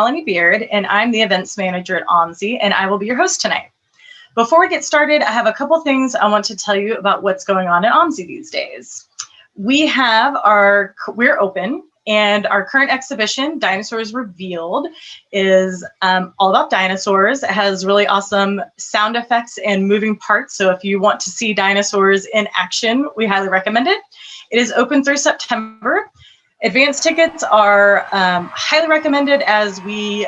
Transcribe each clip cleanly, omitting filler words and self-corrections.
Melanie Beard, and I'm the events manager at OMSI, and I will be your host tonight. Before we get started, I have a couple things I want to tell you about what's going on at OMSI these days. We're open, and our current exhibition, Dinosaurs Revealed, is all about dinosaurs. It has really awesome sound effects and moving parts, so if you want to see dinosaurs in action, we highly recommend it. It is open through September. Advanced tickets are highly recommended as we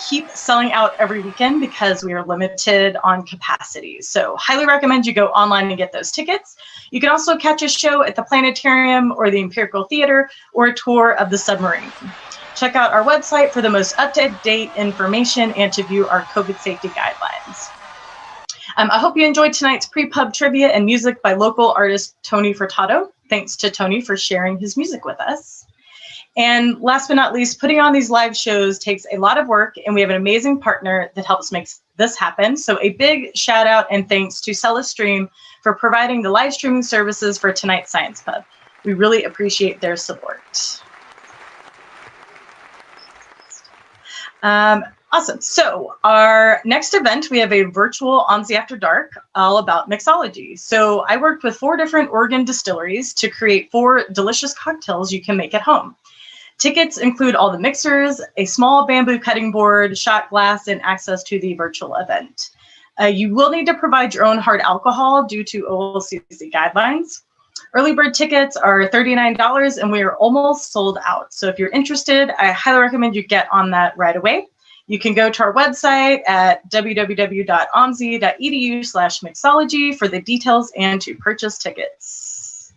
keep selling out every weekend because we are limited on capacity. So highly recommend you go online and get those tickets. You can also catch a show at the Planetarium or the Empirical Theater or a tour of the submarine. Check out our website for the most up-to-date information and to view our COVID safety guidelines. I hope you enjoyed tonight's pre-pub trivia and music by local artist Tony Furtado. Thanks to Tony for sharing his music with us. And last but not least, putting on these live shows takes a lot of work, and we have an amazing partner that helps make this happen. So a big shout out and thanks to Celestream for providing the live streaming services for tonight's Science Pub. We really appreciate their support. Awesome. So our next event, we have a virtual OMSI After Dark all about mixology. So I worked with 4 different Oregon distilleries to create 4 delicious cocktails you can make at home. Tickets include all the mixers, a small bamboo cutting board, shot glass, and access to the virtual event. You will need to provide your own hard alcohol due to OLCC guidelines. Early bird tickets are $39 and we are almost sold out. So if you're interested, I highly recommend you get on that right away. You can go to our website at www.omsi.edu/mixology for the details and to purchase tickets.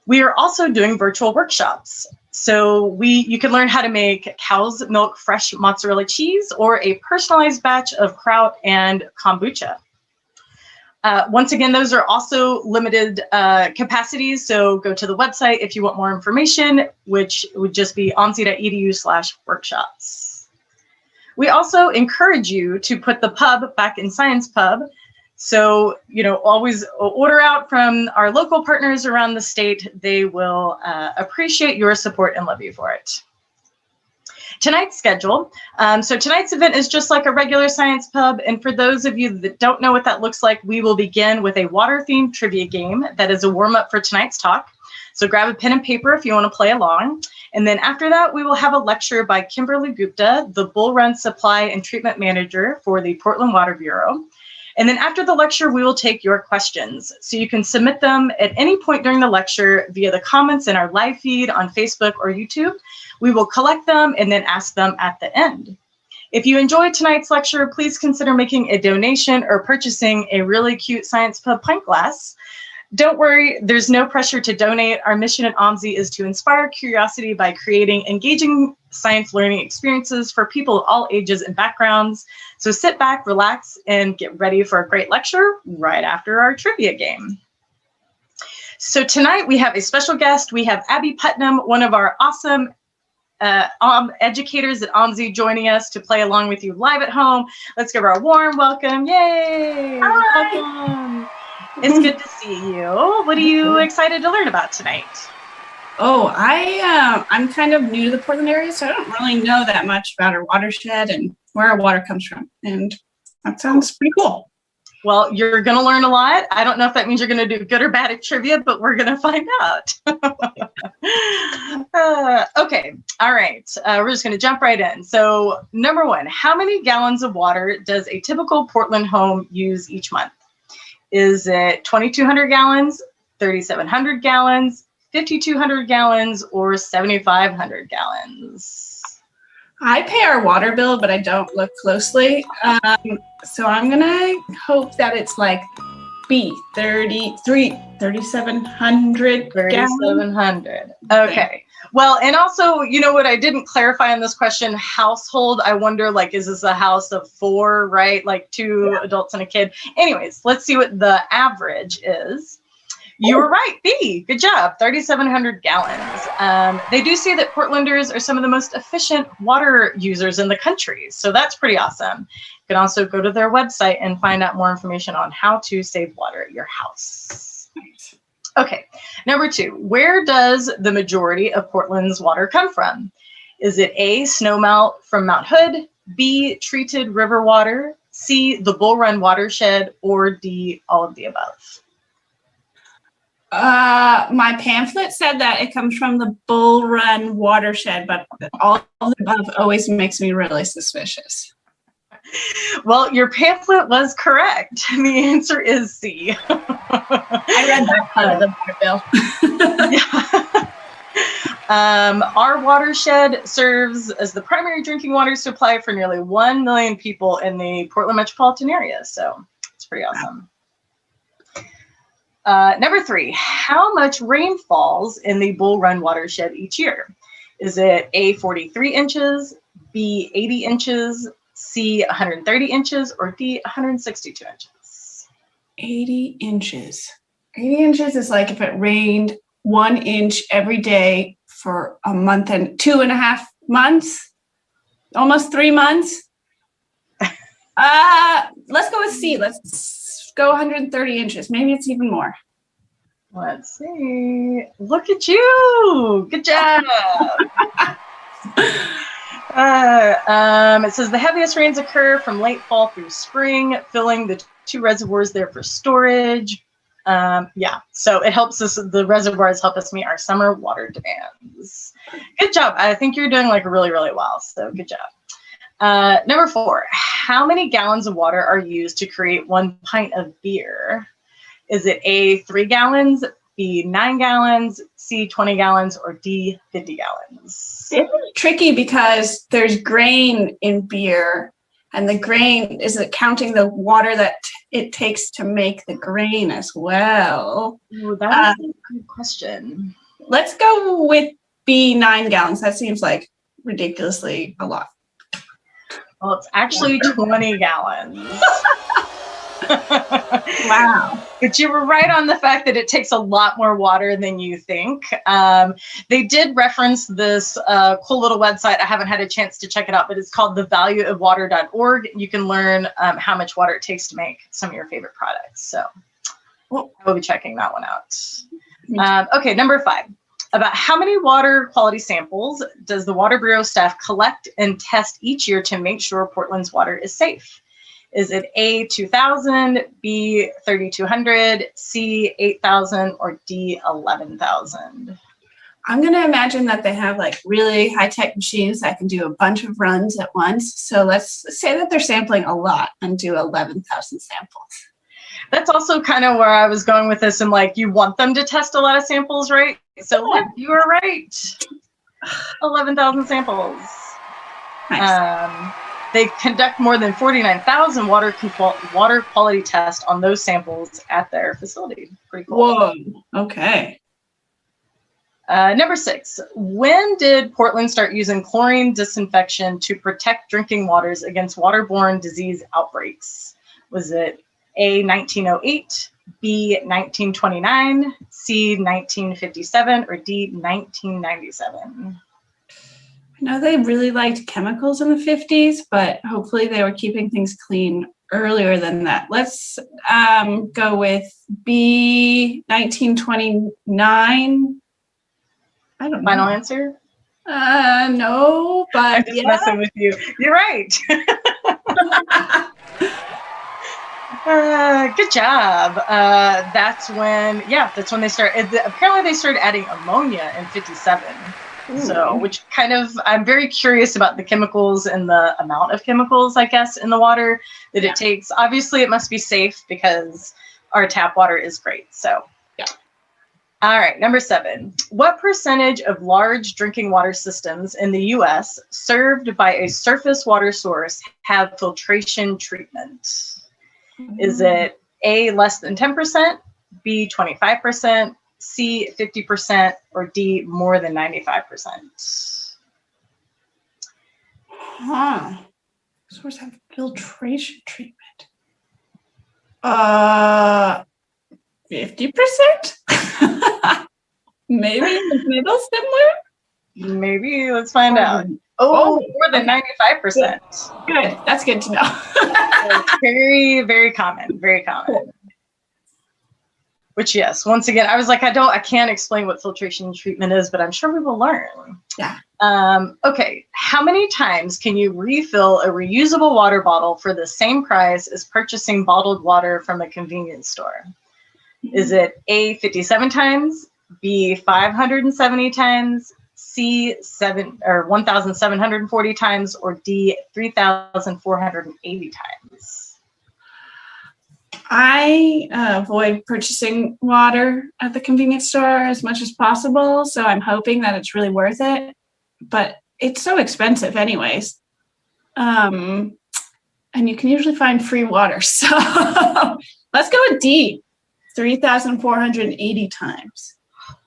We are also doing virtual workshops. So you can learn how to make cow's milk fresh mozzarella cheese or a personalized batch of kraut and kombucha. Once again, those are also limited capacities, so go to the website if you want more information, which would just be omsi.edu/workshops. We also encourage you to put the pub back in Science Pub. So, always order out from our local partners around the state. They will appreciate your support and love you for it. Tonight's schedule. So tonight's event is just like a regular Science Pub. And for those of you that don't know what that looks like, we will begin with a water-themed trivia game that is a warm-up for tonight's talk. So grab a pen and paper if you want to play along. And then after that, we will have a lecture by Kimberly Gupta, the Bull Run Supply and Treatment Manager for the Portland Water Bureau. And then after the lecture, we will take your questions. So you can submit them at any point during the lecture via the comments in our live feed on Facebook or YouTube. We will collect them and then ask them at the end. If you enjoyed tonight's lecture, please consider making a donation or purchasing a really cute Science Pub pint glass. Don't worry, there's no pressure to donate. Our mission at OMSI is to inspire curiosity by creating engaging science learning experiences for people of all ages and backgrounds. So sit back, relax, and get ready for a great lecture right after our trivia game. So tonight we have a special guest. We have Abby Putnam, one of our awesome educators at OMSI, joining us to play along with you live at home. Let's give her a warm welcome. Yay! Hi. Welcome. It's good to see you. What are you excited to learn about tonight? Oh, I'm kind of new to the Portland area, so I don't really know that much about our watershed and where our water comes from. And that sounds pretty cool. Well, you're going to learn a lot. I don't know if that means you're going to do good or bad at trivia, but we're going to find out. Okay. All right. We're just going to jump right in. So number 1, how many gallons of water does a typical Portland home use each month? Is it 2,200 gallons, 3,700 gallons, 5,200 gallons, or 7,500 gallons? I pay our water bill, but I don't look closely. So I'm going to hope that it's like B, 3,700 3,700. Okay. Well, and also, you know what I didn't clarify on this question, household, I wonder, like, is this a house of 4, right? Like 2 adults and a kid. Anyways, let's see what the average is. You were right, B. Good job, 3,700 gallons. They do say that Portlanders are some of the most efficient water users in the country, so that's pretty awesome. You can also go to their website and find out more information on how to save water at your house. Okay, number 2, where does the majority of Portland's water come from? Is it A, snowmelt from Mount Hood, B, treated river water, C, the Bull Run watershed, or D, all of the above? My pamphlet said that it comes from the Bull Run watershed, but all of the above always makes me really suspicious. Well, your pamphlet was correct. The answer is C. I read that part of the water bill. Yeah. Our watershed serves as the primary drinking water supply for nearly 1 million people in the Portland metropolitan area. So it's pretty awesome. Number 3, how much rain falls in the Bull Run watershed each year? Is it A, 43 inches, B, 80 inches, C, 130 inches, or D, 162 inches? 80 inches. 80 inches is like if it rained 1 inch every day for a month and 2.5 months, almost 3 months. Let's go with C. Let's go 130 inches. Maybe it's even more. Let's see. Look at you. Good job. It says the heaviest rains occur from late fall through spring, filling the 2 reservoirs there for storage. Yeah, so it helps us, the reservoirs help us meet our summer water demands. Good job. I think you're doing like really, really well. So good job. Number 4, how many gallons of water are used to create 1 pint of beer? Is it A, 3 gallons, B, 9 gallons, C, 20 gallons, or D, 50 gallons? It's tricky because there's grain in beer, and the grain, is it counting the water that it takes to make the grain as well? Ooh, that's a good question. Let's go with B, 9 gallons. That seems like ridiculously a lot. Well, it's actually 20 gallons. Wow. But you were right on the fact that it takes a lot more water than you think. They did reference this cool little website. I haven't had a chance to check it out, but it's called thevalueofwater.org. You can learn how much water it takes to make some of your favorite products. So I will be checking that one out. Okay, number 5. About how many water quality samples does the Water Bureau staff collect and test each year to make sure Portland's water is safe? Is it A, 2,000, B, 3,200, C, 8,000, or D, 11,000? I'm going to imagine that they have like really high-tech machines that can do a bunch of runs at once. So let's say that they're sampling a lot and do 11,000 samples. That's also kind of where I was going with this, and like you want them to test a lot of samples, right? So yeah, you are right. 11,000 samples. Nice. They conduct more than 49,000 water quality tests on those samples at their facility. Pretty cool. Whoa. Okay. Number 6, when did Portland start using chlorine disinfection to protect drinking waters against waterborne disease outbreaks? Was it A, 1908, B, 1929, C, 1957, or D, 1997? I know they really liked chemicals in the 50s, but hopefully they were keeping things clean earlier than that. Let's go with B, 1929. I don't know. Final answer? No, but I'm just messing with you. You're right. Good job. That's when they started. Apparently they started adding ammonia in 57. Ooh. So, which kind of, I'm very curious about the chemicals and the amount of chemicals, I guess, in the water that it takes. Obviously, it must be safe because our tap water is great. So, yeah. All right, number 7. What percentage of large drinking water systems in the U.S. served by a surface water source have filtration treatment? Is it A, less than 10%, B, 25%, C, 50%, or D, more than 95%? Source have filtration treatment. 50%? Maybe in the middle, similar? Maybe, let's find out. Oh, more than 95%. Good, that's good to know. Very, very common, very common. Which, yes, once again, I was like, I can't explain what filtration treatment is, but I'm sure we will learn. Yeah. Okay, how many times can you refill a reusable water bottle for the same price as purchasing bottled water from a convenience store? Is it A, 57 times, B, 570 times, C, 1,740 times, or D, 3,480 times? I avoid purchasing water at the convenience store as much as possible, so I'm hoping that it's really worth it. But it's so expensive anyways. And you can usually find free water. So let's go with D, 3,480 times.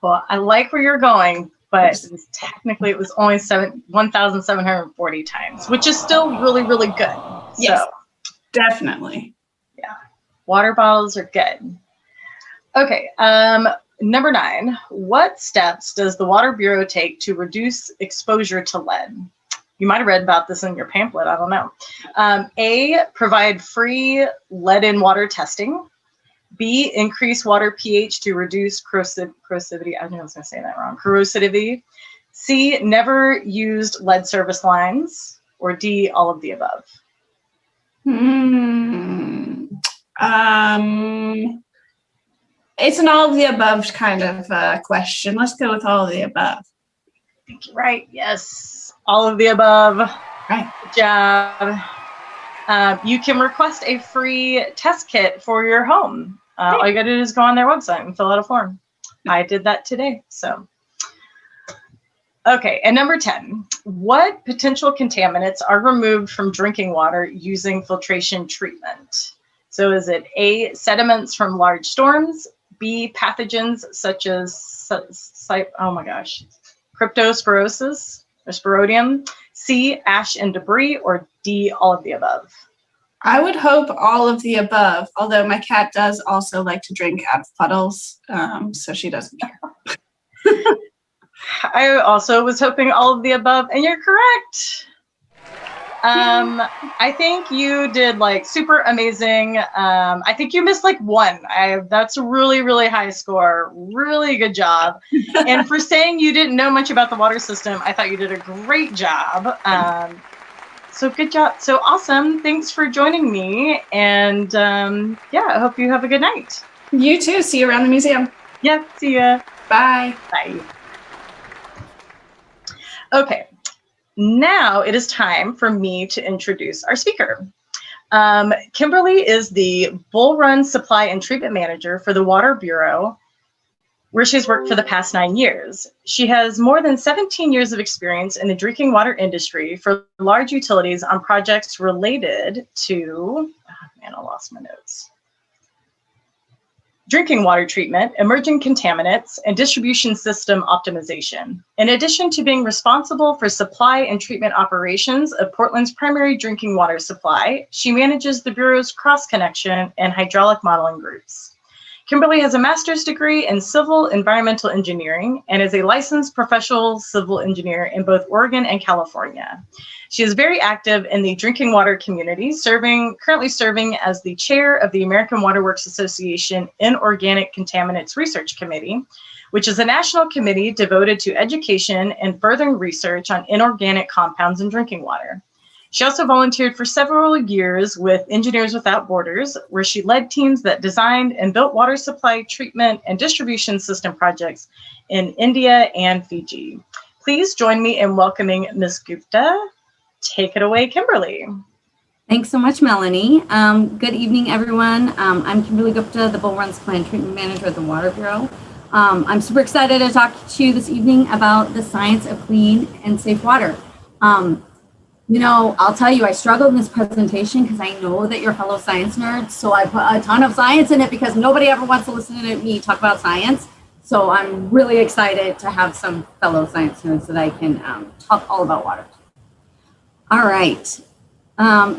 Well, I like where you're going, but technically it was only 1,740 times, which is still really, really good. Yes, so, definitely. Yeah, water bottles are good. Okay, number 9, what steps does the Water Bureau take to reduce exposure to lead? You might have read about this in your pamphlet, I don't know. A, provide free lead in water testing. B, increase water pH to reduce corrosivity. I knew I was going to say that wrong. Corrosivity. C, never used lead service lines. Or D, all of the above. It's an all of the above kind of question. Let's go with all of the above. I think you're right. Yes, all of the above. Right. Good job. You can request a free test kit for your home. All you gotta do is go on their website and fill out a form. I did that today, so. Okay, and number 10, what potential contaminants are removed from drinking water using filtration treatment? So is it A, sediments from large storms, B, pathogens such as, cryptosporosis or sporidium, C, ash and debris, or D, all of the above? I would hope all of the above, although my cat does also like to drink out of puddles, so she doesn't care. I also was hoping all of the above, and you're correct. I think you did like super amazing. I think you missed like 1. That's a really, really high score. Really good job. And for saying you didn't know much about the water system, I thought you did a great job. So good job. So awesome. Thanks for joining me. And yeah, I hope you have a good night. You too. See you around the museum. Yeah, see ya. Bye. Bye. Okay. Now it is time for me to introduce our speaker. Kimberly is the Bull Run Supply and Treatment Manager for the Water Bureau, where she's worked for the past 9 years. She has more than 17 years of experience in the drinking water industry for large utilities on projects related to, I lost my notes. Drinking water treatment, emerging contaminants, and distribution system optimization. In addition to being responsible for supply and treatment operations of Portland's primary drinking water supply, she manages the Bureau's cross-connection and hydraulic modeling groups. Kimberly has a master's degree in civil environmental engineering and is a licensed professional civil engineer in both Oregon and California. She is very active in the drinking water community, currently serving as the chair of the American Water Works Association Inorganic Contaminants Research Committee, which is a national committee devoted to education and furthering research on inorganic compounds in drinking water. She also volunteered for several years with Engineers Without Borders, where she led teams that designed and built water supply, treatment, and distribution system projects in India and Fiji. Please join me in welcoming Ms. Gupta. Take it away, Kimberly. Thanks so much, Melanie. Good evening, everyone. I'm Kimberly Gupta, the Bull Run Supply and Treatment Manager at the Water Bureau. I'm super excited to talk to you this evening about the science of clean and safe water. You know, I'll tell you, I struggled in this presentation because I know that you're fellow science nerds. So I put a ton of science in it because nobody ever wants to listen to me talk about science. So I'm really excited to have some fellow science nerds that I can talk all about water. All right.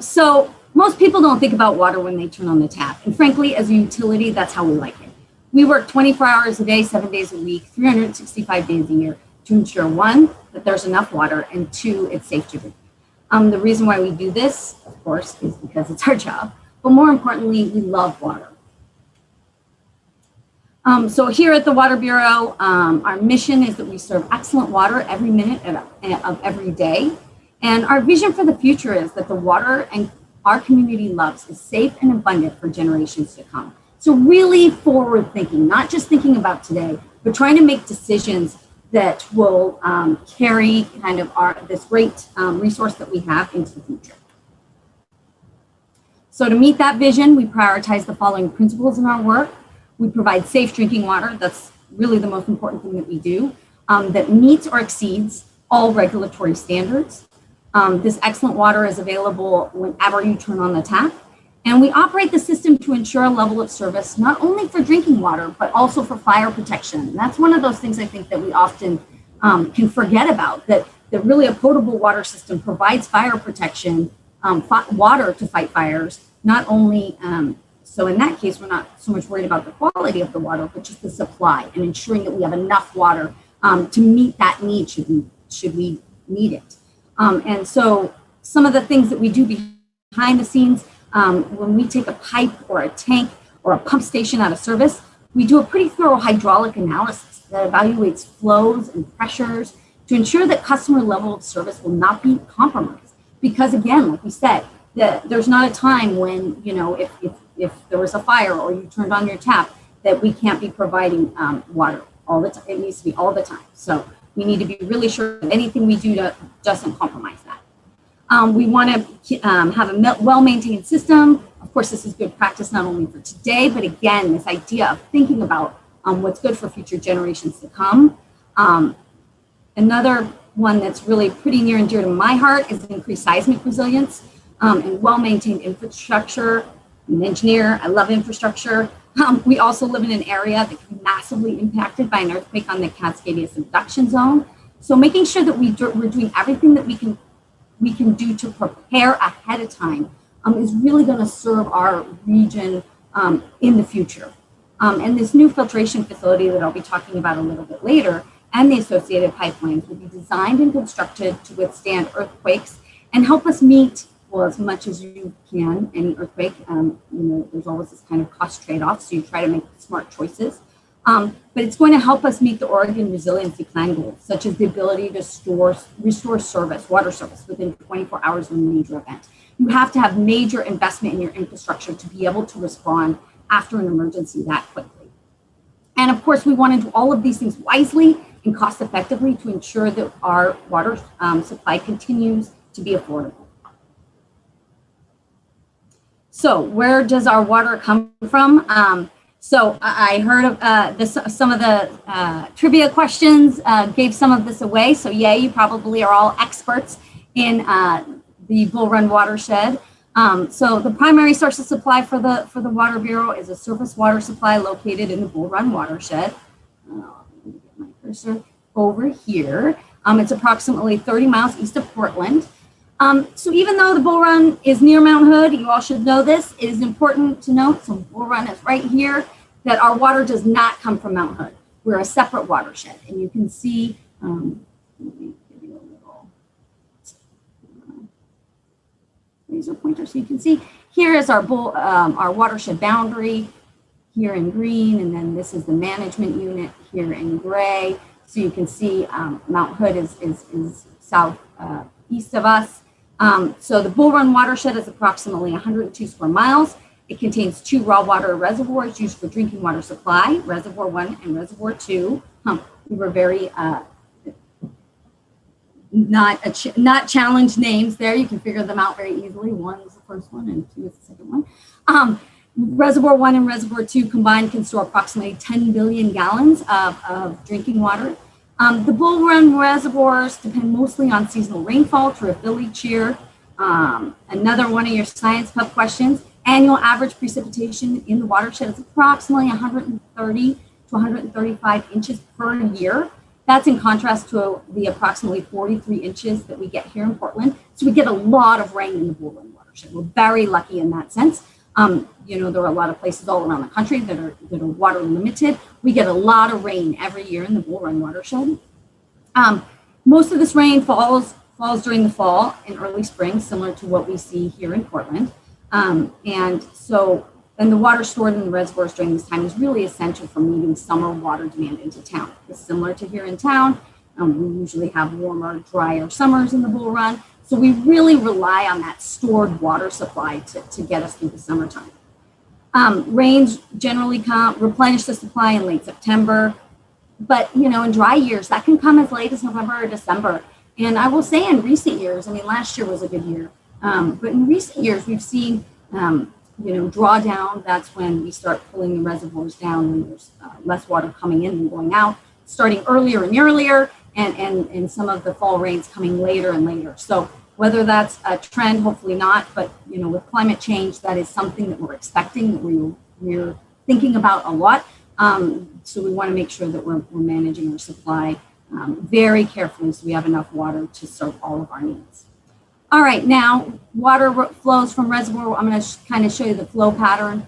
So most people don't think about water when they turn on the tap. And frankly, as a utility, that's how we like it. We work 24 hours a day, 7 days a week, 365 days a year to ensure, 1, that there's enough water, and 2, it's safe to drink. The reason why we do this, of course, is because it's our job. But more importantly, we love water. So here at the Water Bureau, our mission is that we serve excellent water every minute of every day. And our vision for the future is that the water and our community loves is safe and abundant for generations to come. So really forward thinking, not just thinking about today, but trying to make decisions that will carry kind of this great resource that we have into the future. So to meet that vision, we prioritize the following principles in our work. We provide safe drinking water. That's really the most important thing that we do, that meets or exceeds all regulatory standards. This excellent water is available whenever you turn on the tap. And we operate the system to ensure a level of service, not only for drinking water, but also for fire protection. And that's one of those things I think that we often can forget about, that really a potable water system provides fire protection, water to fight fires, not only, so in that case, we're not so much worried about the quality of the water, but just the supply and ensuring that we have enough water to meet that need should we need it. And so some of the things that we do behind the scenes, when we take a pipe or a tank or a pump station out of service, we do a pretty thorough hydraulic analysis that evaluates flows and pressures to ensure that customer level of service will not be compromised. Because again, like we said, there's not a time when, you know, if there was a fire or you turned on your tap, that we can't be providing water all the time. It needs to be all the time. So we need to be really sure that anything we do doesn't compromise that. We want to have a well-maintained system. Of course, this is good practice not only for today, but again, this idea of thinking about what's good for future generations to come. Another one that's really pretty near and dear to my heart is increased seismic resilience and well-maintained infrastructure. I'm an engineer, I love infrastructure. We also live in an area that can be massively impacted by an earthquake on the Cascadia subduction zone. So making sure that we're doing everything that we can do to prepare ahead of time is really going to serve our region in the future. And this new filtration facility that I'll be talking about a little bit later and the associated pipelines will be designed and constructed to withstand earthquakes and help us meet, well, as much as you can, any earthquake. You know, there's always this kind of cost trade-off, so you try to make smart choices. But it's going to help us meet the Oregon Resiliency Plan goals, such as the ability to restore service, water service, within 24 hours of a major event. You have to have major investment in your infrastructure to be able to respond after an emergency that quickly. And of course, we want to do all of these things wisely and cost effectively to ensure that our water supply continues to be affordable. So where does our water come from? So I heard of some of the trivia questions gave some of this away. So yeah, you probably are all experts in the Bull Run watershed. So the primary source of supply for the Water Bureau is a surface water supply located in the Bull Run watershed. Let me get my cursor over here. It's approximately 30 miles east of Portland. So even though the Bull Run is near Mount Hood, you all should know this, it is important to note, so Bull Run is right here, that our water does not come from Mount Hood. We're a separate watershed. And you can see, let me give you a little laser pointer so you can see. Here is our watershed boundary here in green, and then this is the management unit here in gray. So you can see Mount Hood is south east of us. So the Bull Run watershed is approximately 102 square miles. It contains 2 raw water reservoirs used for drinking water supply, Reservoir 1 and Reservoir 2. We were very not challenged names there. You can figure them out very easily. 1 is the first one and 2 is the second one. Reservoir 1 and Reservoir 2 combined can store approximately 10 billion gallons of drinking water. The Bull Run reservoirs depend mostly on seasonal rainfall to refill each year. Another one of your science pub questions, annual average precipitation in the watershed is approximately 130 to 135 inches per year. That's in contrast to the approximately 43 inches that we get here in Portland. So we get a lot of rain in the Bull Run watershed. We're very lucky in that sense. You know, there are a lot of places all around the country that are water limited. We get a lot of rain every year in the Bull Run watershed. Most of this rain falls during the fall and early spring, similar to what we see here in Portland. And so then the water stored in the reservoirs during this time is really essential for meeting summer water demand into town. It's similar to here in town. We usually have warmer, drier summers in the Bull Run. So we really rely on that stored water supply to get us through the summertime. Rains generally replenish the supply in late September. But, you know, in dry years, that can come as late as November or December. And I will say in recent years, I mean, last year was a good year. But in recent years, we've seen, you know, drawdown. That's when we start pulling the reservoirs down and there's less water coming in and going out, starting earlier and earlier, and some of the fall rains coming later and later. So whether that's a trend, hopefully not, but, you know, with climate change, that is something that we're expecting, that we're thinking about a lot. So we want to make sure that we're managing our supply very carefully so we have enough water to serve all of our needs. All right, now water flows from reservoir. I'm going to kind of show you the flow pattern.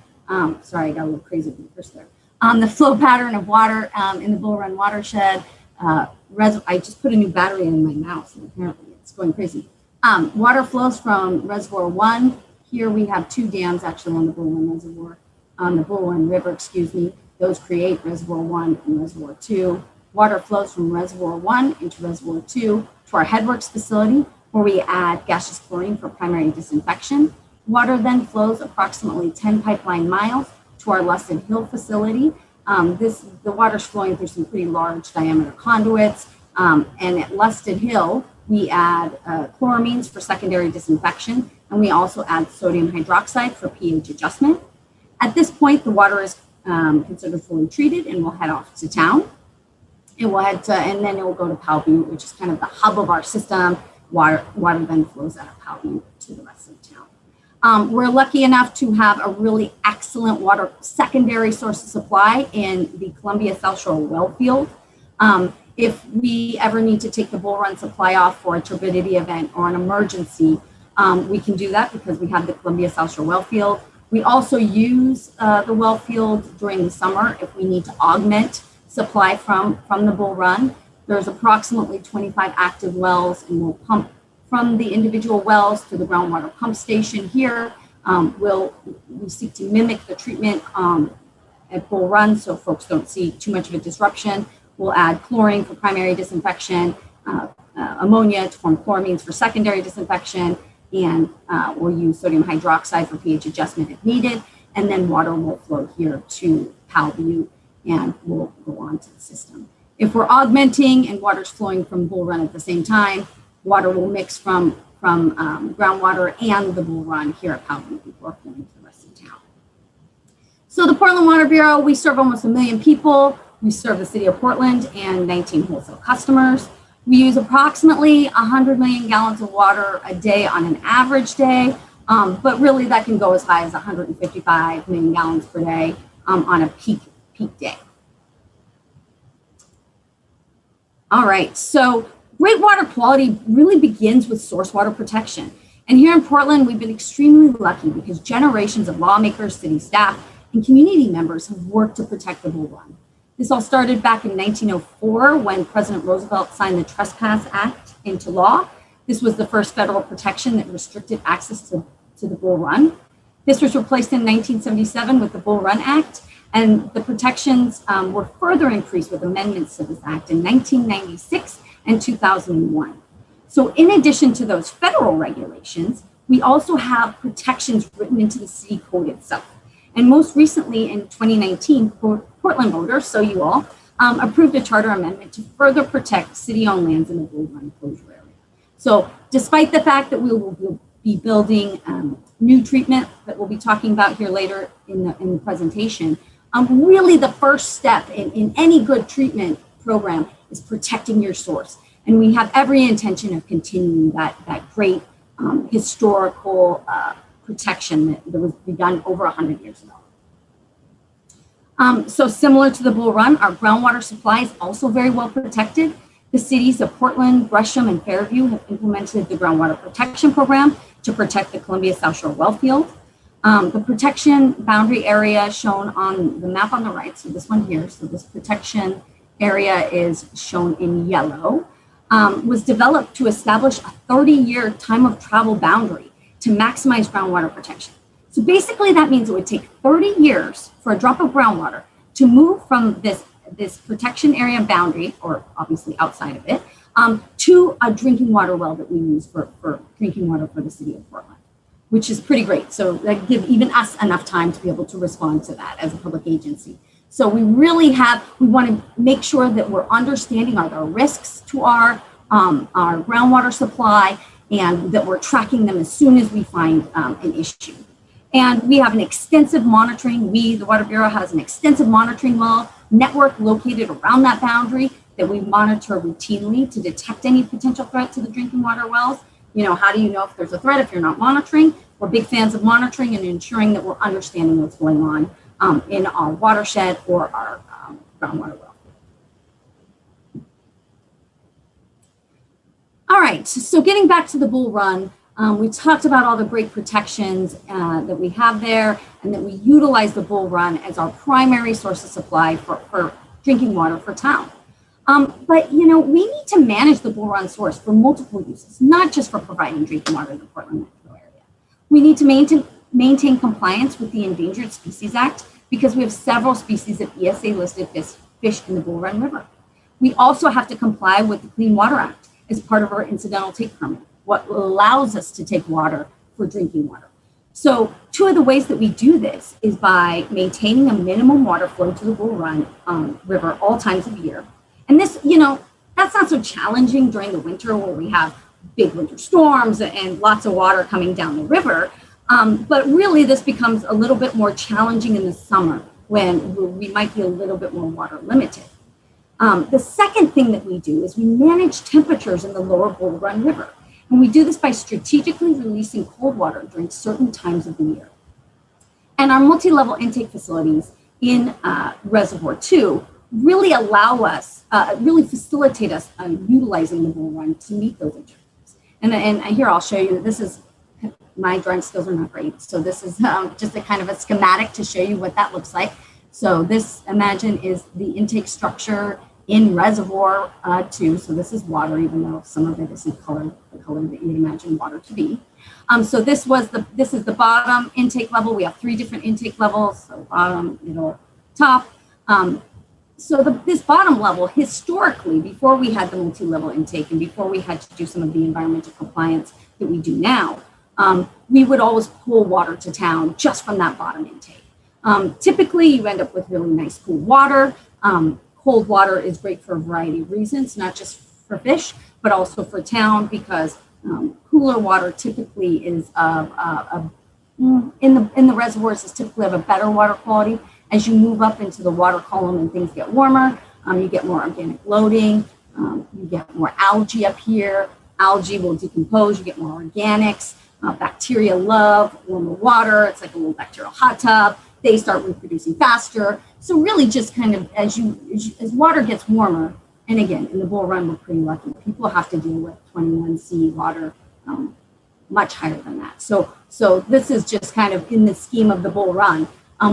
Sorry, I got a little crazy with the first there. The flow pattern of water in the Bull Run watershed. I just put a new battery in my mouse and apparently it's going crazy. Water flows from Reservoir 1. Here we have 2 dams actually on the Bull Run Reservoir, on the Bull Run River, excuse me. Those create Reservoir 1 and Reservoir 2. Water flows from Reservoir 1 into Reservoir 2 to our headworks facility, where we add gaseous chlorine for primary disinfection. Water then flows approximately 10 pipeline miles to our Lusted Hill facility. The water's flowing through some pretty large diameter conduits. And at Lusted Hill, we add chloramines for secondary disinfection, and we also add sodium hydroxide for pH adjustment. At this point, the water is considered fully treated and will head off to town. It will head to, and then it will go to Powell Butte, which is kind of the hub of our system. Water then flows out of Powell Butte to the rest of town. We're lucky enough to have a really excellent water secondary source of supply in the Columbia South Shore well field. If we ever need to take the Bull Run supply off for a turbidity event or an emergency, we can do that because we have the Columbia South Shore well field. We also use the well field during the summer if we need to augment supply from the Bull Run. There's approximately 25 active wells, and we'll pump from the individual wells to the groundwater pump station here. We seek to mimic the treatment at Bull Run so folks don't see too much of a disruption. We'll add chlorine for primary disinfection, ammonia to form chloramines for secondary disinfection, and we'll use sodium hydroxide for pH adjustment if needed. And then water will flow here to Powell Butte and will go on to the system. If we're augmenting and water's flowing from Bull Run at the same time, water will mix from groundwater and the Bull Run here at Powell Butte before flowing to the rest of town. So the Portland Water Bureau, we serve almost 1 million people. We serve the city of Portland and 19 wholesale customers. We use approximately 100 million gallons of water a day on an average day, but really that can go as high as 155 million gallons per day on a peak day. All right, so great water quality really begins with source water protection. And here in Portland, we've been extremely lucky because generations of lawmakers, city staff, and community members have worked to protect the Bull Run. This all started back in 1904 when President Roosevelt signed the Trespass Act into law. This was the first federal protection that restricted access to the Bull Run. This was replaced in 1977 with the Bull Run Act, and the protections were further increased with amendments to this act in 1996 and 2001. So in addition to those federal regulations, we also have protections written into the city code itself. And most recently in 2019, Portland voters, so you all, approved a charter amendment to further protect city-owned lands in the Bull Run closure area. So despite the fact that we will be building new treatment that we'll be talking about here later in the presentation, really the first step in any good treatment program is protecting your source. And we have every intention of continuing that great historical protection that was begun over 100 years ago. So similar to the Bull Run, our groundwater supply is also very well protected. The cities of Portland, Gresham, and Fairview have implemented the groundwater protection program to protect the Columbia South Shore well field. The protection boundary area shown on the map on the right, so this one here, so this protection area is shown in yellow, was developed to establish a 30-year time of travel boundary to maximize groundwater protection. So basically that means it would take 30 years for a drop of groundwater to move from this protection area boundary, or obviously outside of it, to a drinking water well that we use for drinking water for the city of Portland, which is pretty great. So that gives even us enough time to be able to respond to that as a public agency. So we want to make sure that we're understanding are there risks to our groundwater supply, and that we're tracking them as soon as we find an issue. And we have an extensive monitoring. The Water Bureau has an extensive monitoring well network located around that boundary that we monitor routinely to detect any potential threat to the drinking water wells. You know, how do you know if there's a threat if you're not monitoring? We're big fans of monitoring and ensuring that we're understanding what's going on in our watershed or our groundwater well. All right, so getting back to the Bull Run, we talked about all the great protections that we have there, and that we utilize the Bull Run as our primary source of supply for drinking water for town. But you know, we need to manage the Bull Run source for multiple uses, not just for providing drinking water in the Portland metro area. We need to maintain compliance with the Endangered Species Act, because we have several species of ESA listed fish in the Bull Run River. We also have to comply with the Clean Water Act as part of our incidental take permit, what allows us to take water for drinking water. So two of the ways that we do this is by maintaining a minimum water flow to the Bull Run River all times of year. And this, you know, that's not so challenging during the winter where we have big winter storms and lots of water coming down the river. But really this becomes a little bit more challenging in the summer when we might be a little bit more water limited. The second thing that we do is we manage temperatures in the lower Bull Run River. And we do this by strategically releasing cold water during certain times of the year. And our multi-level intake facilities in Reservoir 2 really allow us, really facilitate us utilizing the Bull Run to meet those objectives. And here I'll show you, this is, my drawing skills are not great. So this is just a kind of a schematic to show you what that looks like. So this, imagine, is the intake structure in Reservoir 2. So this is water, even though some of it isn't the color that you would imagine water to be. So this is the bottom intake level. We have 3 different intake levels, so bottom, middle, top. So this bottom level, historically, before we had the multi-level intake and before we had to do some of the environmental compliance that we do now, we would always pull water to town just from that bottom intake. Typically, you end up with really nice cool water. Cold water is great for a variety of reasons, not just for fish, but also for town, because cooler water typically is in the reservoirs is typically of a better water quality. As you move up into the water column and things get warmer, you get more organic loading, you get more algae up here. Algae will decompose, you get more organics. Bacteria love warmer water. It's like a little bacterial hot tub. They start reproducing faster. So really just kind of as water gets warmer, and again, in the Bull Run, we're pretty lucky. People have to deal with 21C water much higher than that. So this is just kind of in the scheme of the Bull Run.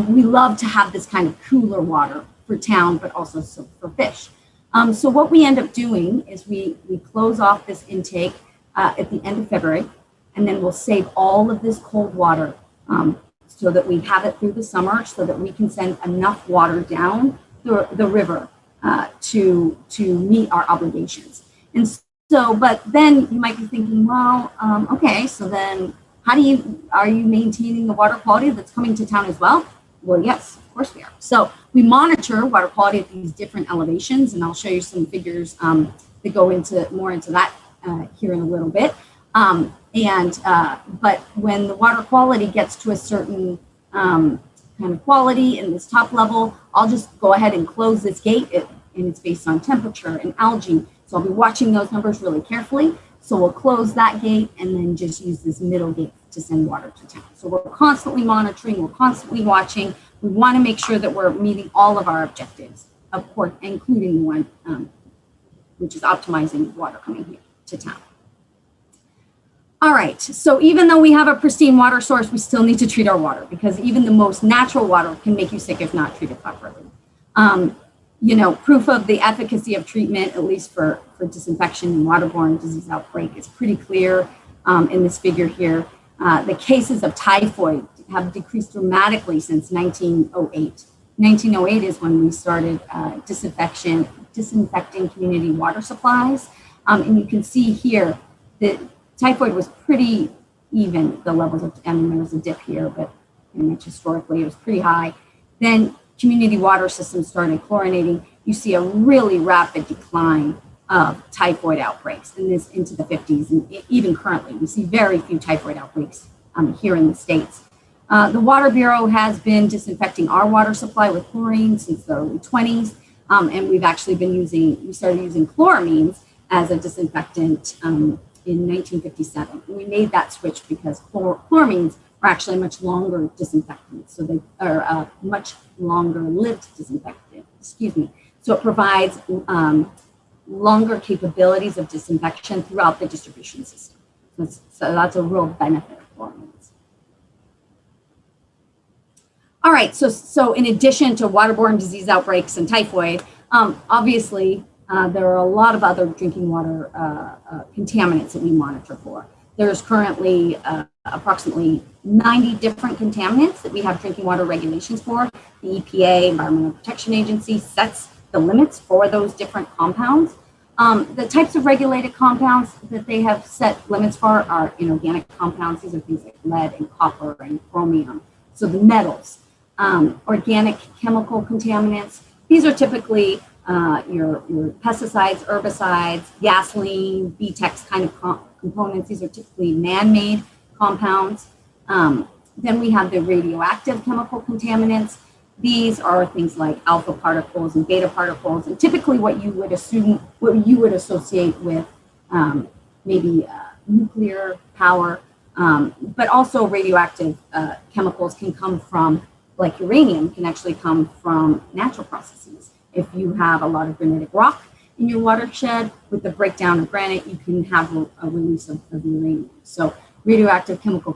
We love to have this kind of cooler water for town, but also for fish. So what we end up doing is we close off this intake at the end of February, and then we'll save all of this cold water so that we have it through the summer, so that we can send enough water down the river to meet our obligations. And so, but then you might be thinking, well, okay, so then are you maintaining the water quality that's coming to town as well? Well, yes, of course we are. So we monitor water quality at these different elevations, and I'll show you some figures that go more into that here in a little bit. But when the water quality gets to a certain kind of quality in this top level, I'll just go ahead and close this gate, and it's based on temperature and algae. So I'll be watching those numbers really carefully. So we'll close that gate and then just use this middle gate to send water to town. So we're constantly monitoring, we're constantly watching. We want to make sure that we're meeting all of our objectives, of course, including the one which is optimizing water coming here to town. All right, so even though we have a pristine water source, we still need to treat our water, because even the most natural water can make you sick if not treated properly. You know, proof of the efficacy of treatment, at least for disinfection and waterborne disease outbreak, is pretty clear in this figure here. The cases of typhoid have decreased dramatically since 1908. 1908 is when we started disinfecting community water supplies. And you can see here that typhoid was pretty even, the levels of, I mean, there was a dip here, but pretty much historically it was pretty high. Then community water systems started chlorinating. You see a really rapid decline of typhoid outbreaks in this into the 50s. And even currently, we see very few typhoid outbreaks here in the States. The Water Bureau has been disinfecting our water supply with chlorine since the early 20s. And we've actually been we started using chloramines as a disinfectant in 1957. And we made that switch because chloramines are actually much longer disinfectants. So they are a much longer lived disinfectant, So it provides longer capabilities of disinfection throughout the distribution system. So that's a real benefit of chloramines. All right, so in addition to waterborne disease outbreaks and typhoid, obviously there are a lot of other drinking water contaminants that we monitor for. There's currently approximately 90 different contaminants that we have drinking water regulations for. The EPA, Environmental Protection Agency, sets the limits for those different compounds. The types of regulated compounds that they have set limits for are inorganic compounds. These are things like lead and copper and chromium. So the metals, organic chemical contaminants. These are typically your pesticides, herbicides, gasoline, BTEX kind of components. These are typically man-made compounds. Then we have the radioactive chemical contaminants. These are things like alpha particles and beta particles, and typically what you would associate with maybe nuclear power, but also radioactive chemicals can come from, like uranium, can actually come from natural processes. If you have a lot of granitic rock in your watershed, with the breakdown of granite, you can have a release of uranium. So radioactive chemical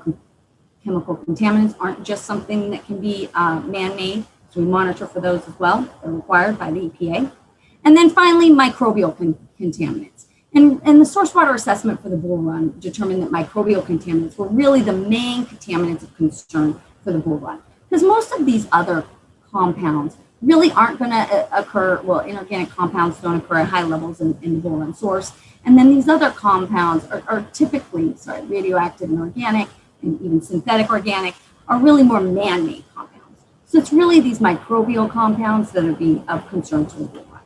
contaminants aren't just something that can be man-made. So we monitor for those as well. They're required by the EPA. And then finally, microbial contaminants. And the source water assessment for the Bull Run determined that microbial contaminants were really the main contaminants of concern for the Bull Run. Because most of these other compounds really aren't going to occur, well, inorganic compounds don't occur at high levels in the Bull Run source. And then these other compounds are typically, radioactive and organic, and even synthetic organic, are really more man-made compounds. So it's really these microbial compounds that are being of concern to the Bull Run.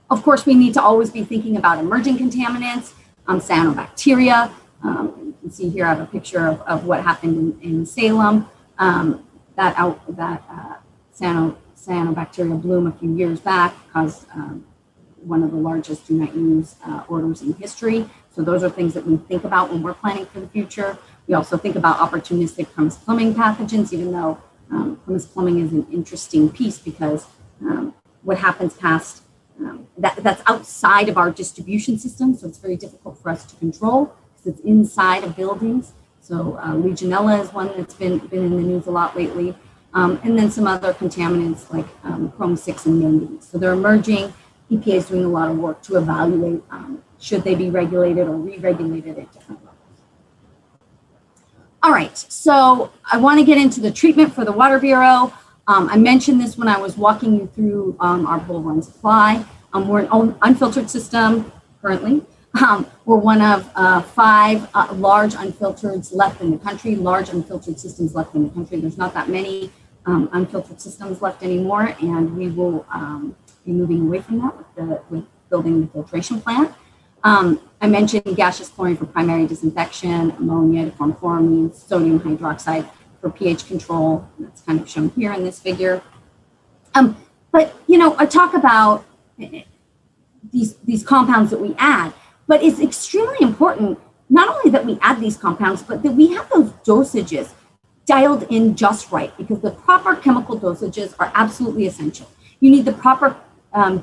Of course, we need to always be thinking about emerging contaminants, cyanobacteria. You can see here I have a picture of what happened in Salem. That cyanobacteria bloom a few years back caused one of the largest do not use orders in history. So those are things that we think about when we're planning for the future. We also think about opportunistic premise plumbing pathogens, even though premise plumbing is an interesting piece because what happens past that's outside of our distribution system, so it's very difficult for us to control because it's inside of buildings. So Legionella is one that's been in the news a lot lately, and then some other contaminants like Chrome-6 and manganese. So they're emerging. EPA is doing a lot of work to evaluate should they be regulated or re-regulated at different levels. All right, so I want to get into the treatment for the Water Bureau. I mentioned this when I was walking you through our Bull Run supply. We're an unfiltered system currently. We're one of 5 large unfiltered left in the country, large unfiltered systems left in the country. There's not that many unfiltered systems left anymore, and we will be moving away from that with building the filtration plant. I mentioned gaseous chlorine for primary disinfection, ammonia to form chloramines, sodium hydroxide for pH control. That's kind of shown here in this figure. But, I talk about these compounds that we add, but it's extremely important not only that we add these compounds, but that we have those dosages dialed in just right, because the proper chemical dosages are absolutely essential. You need the proper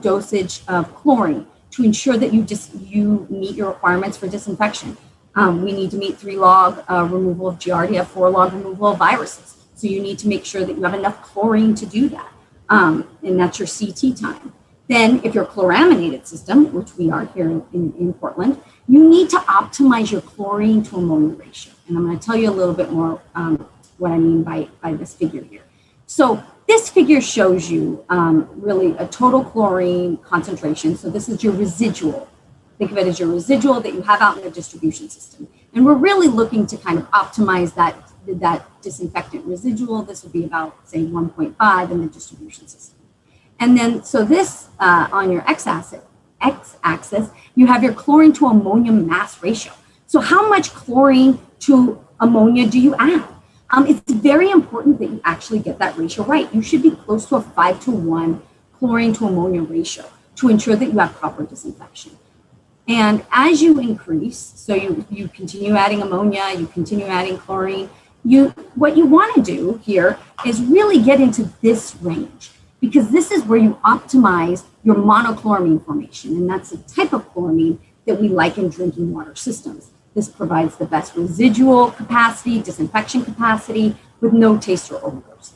dosage of chlorine to ensure that you meet your requirements for disinfection. We need to meet 3-log removal of Giardia, 4-log removal of viruses. So you need to make sure that you have enough chlorine to do that. And that's your CT time. Then if you're a chloraminated system, which we are here in Portland, you need to optimize your chlorine to ammonia ratio. And I'm going to tell you a little bit more what I mean by this figure here. So this figure shows you really a total chlorine concentration. So this is your residual. Think of it as your residual that you have out in the distribution system. And we're really looking to kind of optimize that disinfectant residual. This would be about, say, 1.5 in the distribution system. And then, so this on your x-axis, you have your chlorine to ammonia mass ratio. So how much chlorine to ammonia do you add? It's very important that you actually get that ratio right. You should be close to a 5-to-1 chlorine to ammonia ratio to ensure that you have proper disinfection. And as you increase, so you continue adding ammonia, you continue adding chlorine, what you want to do here is really get into this range, because this is where you optimize your monochloramine formation. And that's the type of chloramine that we like in drinking water systems. This provides the best residual capacity, disinfection capacity with no taste or odors.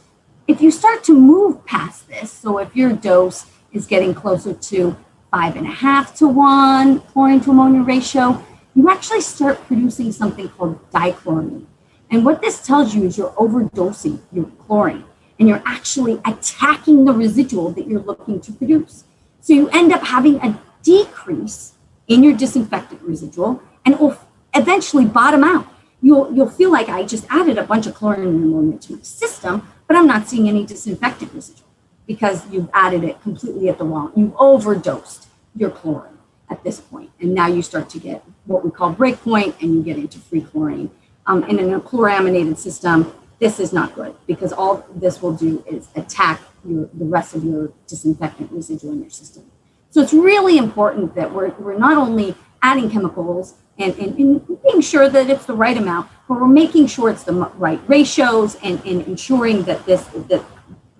If you start to move past this, so if your dose is getting closer to 5.5-to-1 chlorine to ammonia ratio, you actually start producing something called dichloramine. And what this tells you is you're overdosing your chlorine, and you're actually attacking the residual that you're looking to produce. So you end up having a decrease in your disinfectant residual, and it will eventually bottom out. You'll feel like I just added a bunch of chlorine and ammonia to my system, but I'm not seeing any disinfectant residual because you've added it completely at the wrong. You've overdosed your chlorine at this point, and now you start to get what we call break point, and you get into free chlorine. And in a chloraminated system, this is not good, because all this will do is attack the rest of your disinfectant residual in your system. So it's really important that we're not only adding chemicals and being sure that it's the right amount, but we're making sure it's the right ratios and ensuring that that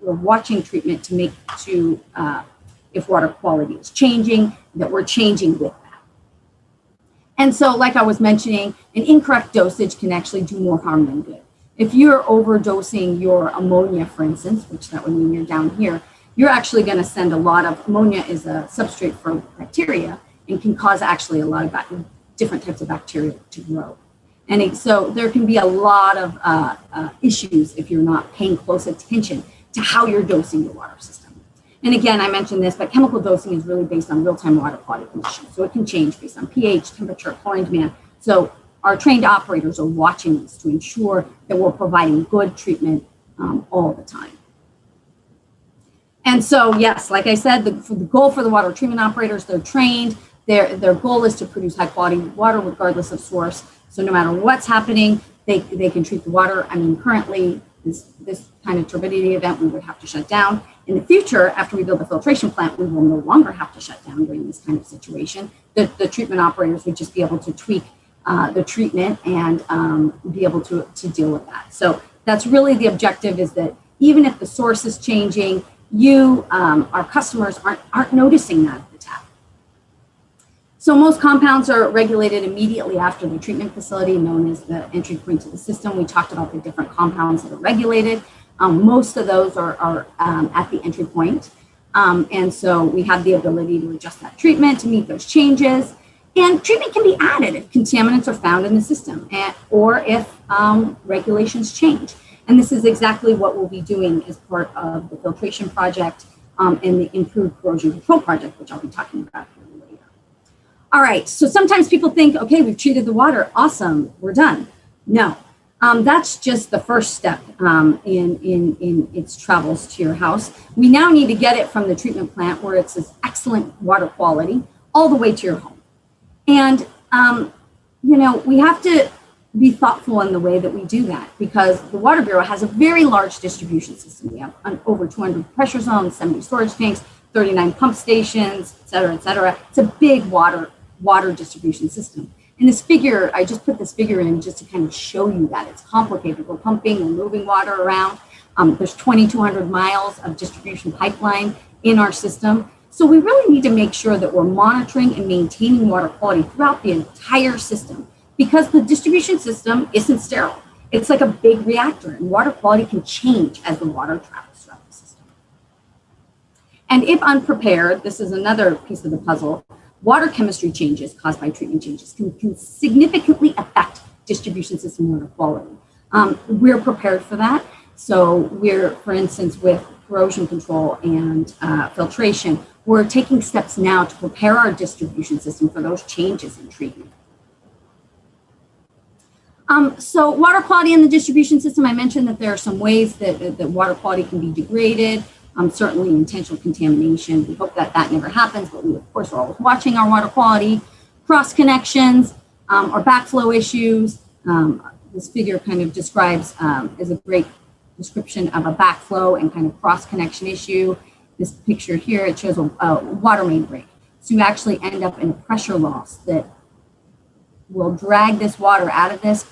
we're watching treatment if water quality is changing, that we're changing with that. And so, like I was mentioning, an incorrect dosage can actually do more harm than good. If you're overdosing your ammonia, for instance, which that would mean you're down here, you're actually going to send a lot of ammonia is a substrate for bacteria and can cause actually a lot of different types of bacteria to grow. And so there can be a lot of issues if you're not paying close attention to how you're dosing your water system. And again, I mentioned this, but chemical dosing is really based on real-time water quality conditions. So it can change based on pH, temperature, chlorine demand. So our trained operators are watching this to ensure that we're providing good treatment all the time. And so, yes, like I said, the goal for the water treatment operators, they're trained. Their goal is to produce high-quality water regardless of source. So no matter what's happening, they can treat the water. I mean, currently, this kind of turbidity event, we would have to shut down. In the future, after we build the filtration plant, we will no longer have to shut down during this kind of situation. The treatment operators would just be able to tweak the treatment and be able to deal with that. So that's really the objective, is that even if the source is changing, our customers aren't noticing that at the tap. So most compounds are regulated immediately after the treatment facility, known as the entry point to the system. We talked about the different compounds that are regulated. Most of those are at the entry point. And so we have the ability to adjust that treatment to meet those changes. And treatment can be added if contaminants are found in the system or if regulations change. And this is exactly what we'll be doing as part of the filtration project and the improved corrosion control project, which I'll be talking about here later. All right, so sometimes people think, okay, we've treated the water, awesome, we're done. No. That's just the first step in its travels to your house. We now need to get it from the treatment plant, where it's this excellent water quality, all the way to your home. And, we have to be thoughtful in the way that we do that, because the Water Bureau has a very large distribution system. We have over 200 pressure zones, 70 storage tanks, 39 pump stations, et cetera, et cetera. It's a big water distribution system. And this figure, I just put this figure in just to kind of show you that it's complicated. We're pumping and moving water around. There's 2,200 miles of distribution pipeline in our system. So we really need to make sure that we're monitoring and maintaining water quality throughout the entire system, because the distribution system isn't sterile. It's like a big reactor, and water quality can change as the water travels throughout the system. And if unprepared, this is another piece of the puzzle, water chemistry changes caused by treatment changes can significantly affect distribution system water quality. We're prepared for that. So we're, for instance, with corrosion control and filtration, we're taking steps now to prepare our distribution system for those changes in treatment. So water quality in the distribution system, I mentioned that there are some ways that water quality can be degraded. Certainly intentional contamination. We hope that that never happens, but we, of course, are always watching our water quality. Cross connections or backflow issues. This figure kind of describes, is a great description of a backflow and kind of cross connection issue. This picture here, it shows a water main break. So you actually end up in a pressure loss that will drag this water out of this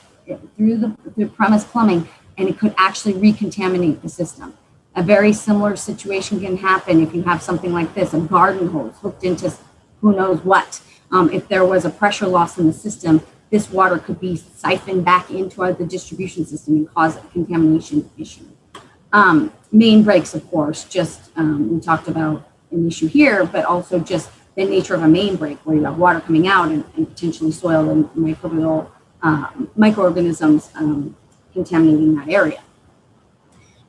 through the premise plumbing, and it could actually recontaminate the system. A very similar situation can happen if you have something like this, a garden hose hooked into who knows what. If there was a pressure loss in the system, this water could be siphoned back into the distribution system and cause a contamination issue. Main breaks, of course, just we talked about an issue here, but also just the nature of a main break where you have water coming out and potentially soil and microbial microorganisms contaminating that area.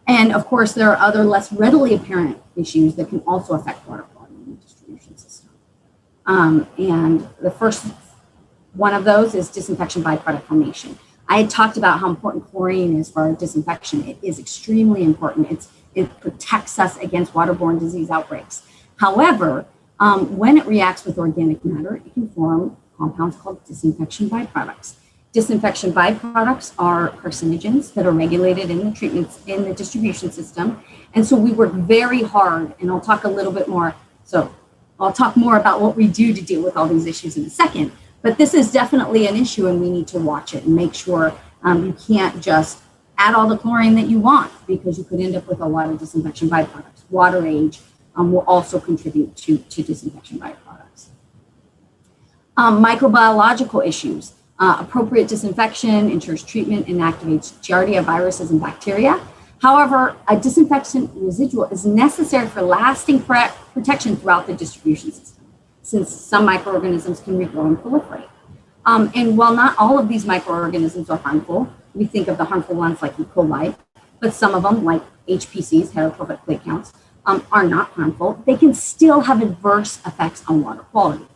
And of course, there are other less readily apparent issues that can also affect water quality in the distribution system. And the first one of those is disinfection byproduct formation. I had talked about how important chlorine is for our disinfection. It is extremely important. It protects us against waterborne disease outbreaks. However, when it reacts with organic matter, it can form compounds called disinfection byproducts. Disinfection byproducts are carcinogens that are regulated in the treatments in the distribution system. And so we work very hard, and I'll talk a little bit more. So I'll talk more about what we do to deal with all these issues in a second. But this is definitely an issue, and we need to watch it and make sure you can't just add all the chlorine that you want, because you could end up with a lot of disinfection byproducts. Water age will also contribute to disinfection byproducts. Microbiological issues. Appropriate disinfection ensures treatment and activates Giardia viruses and bacteria. However, a disinfectant residual is necessary for lasting protection throughout the distribution system, since some microorganisms can regrow and proliferate. And while not all of these microorganisms are harmful, we think of the harmful ones like E. coli, but some of them, like HPCs, heterotrophic plate counts, are not harmful. They can still have adverse effects on water quality.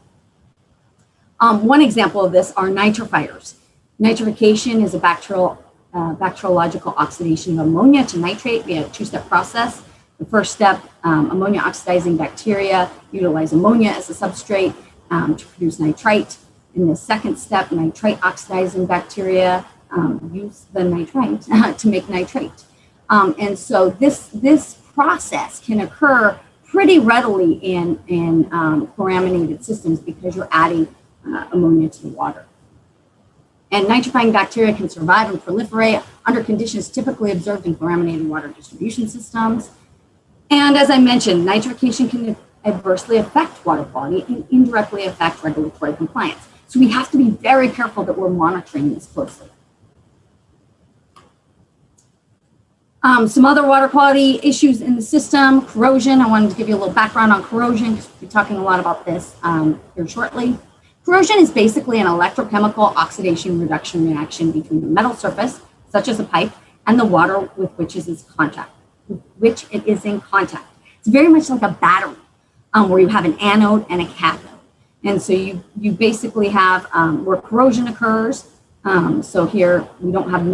One example of this are nitrifiers. Nitrification is a bacteriological oxidation of ammonia to nitrate via a two-step process. The first step, ammonia oxidizing bacteria utilize ammonia as a substrate to produce nitrite. In the second step, nitrite oxidizing bacteria use the nitrite to make nitrate. And so this process can occur pretty readily in chloraminated systems because you're adding ammonia to the water. And nitrifying bacteria can survive and proliferate under conditions typically observed in chloraminated water distribution systems. And as I mentioned, nitrification can adversely affect water quality and indirectly affect regulatory compliance. So we have to be very careful that we're monitoring this closely. Some other water quality issues in the system, corrosion. I wanted to give you a little background on corrosion because we'll be talking a lot about this here shortly. Corrosion is basically an electrochemical oxidation reduction reaction between the metal surface, such as a pipe, and the water with which it is in contact. It's very much like a battery where you have an anode and a cathode. And so you basically have where corrosion occurs. So here we don't have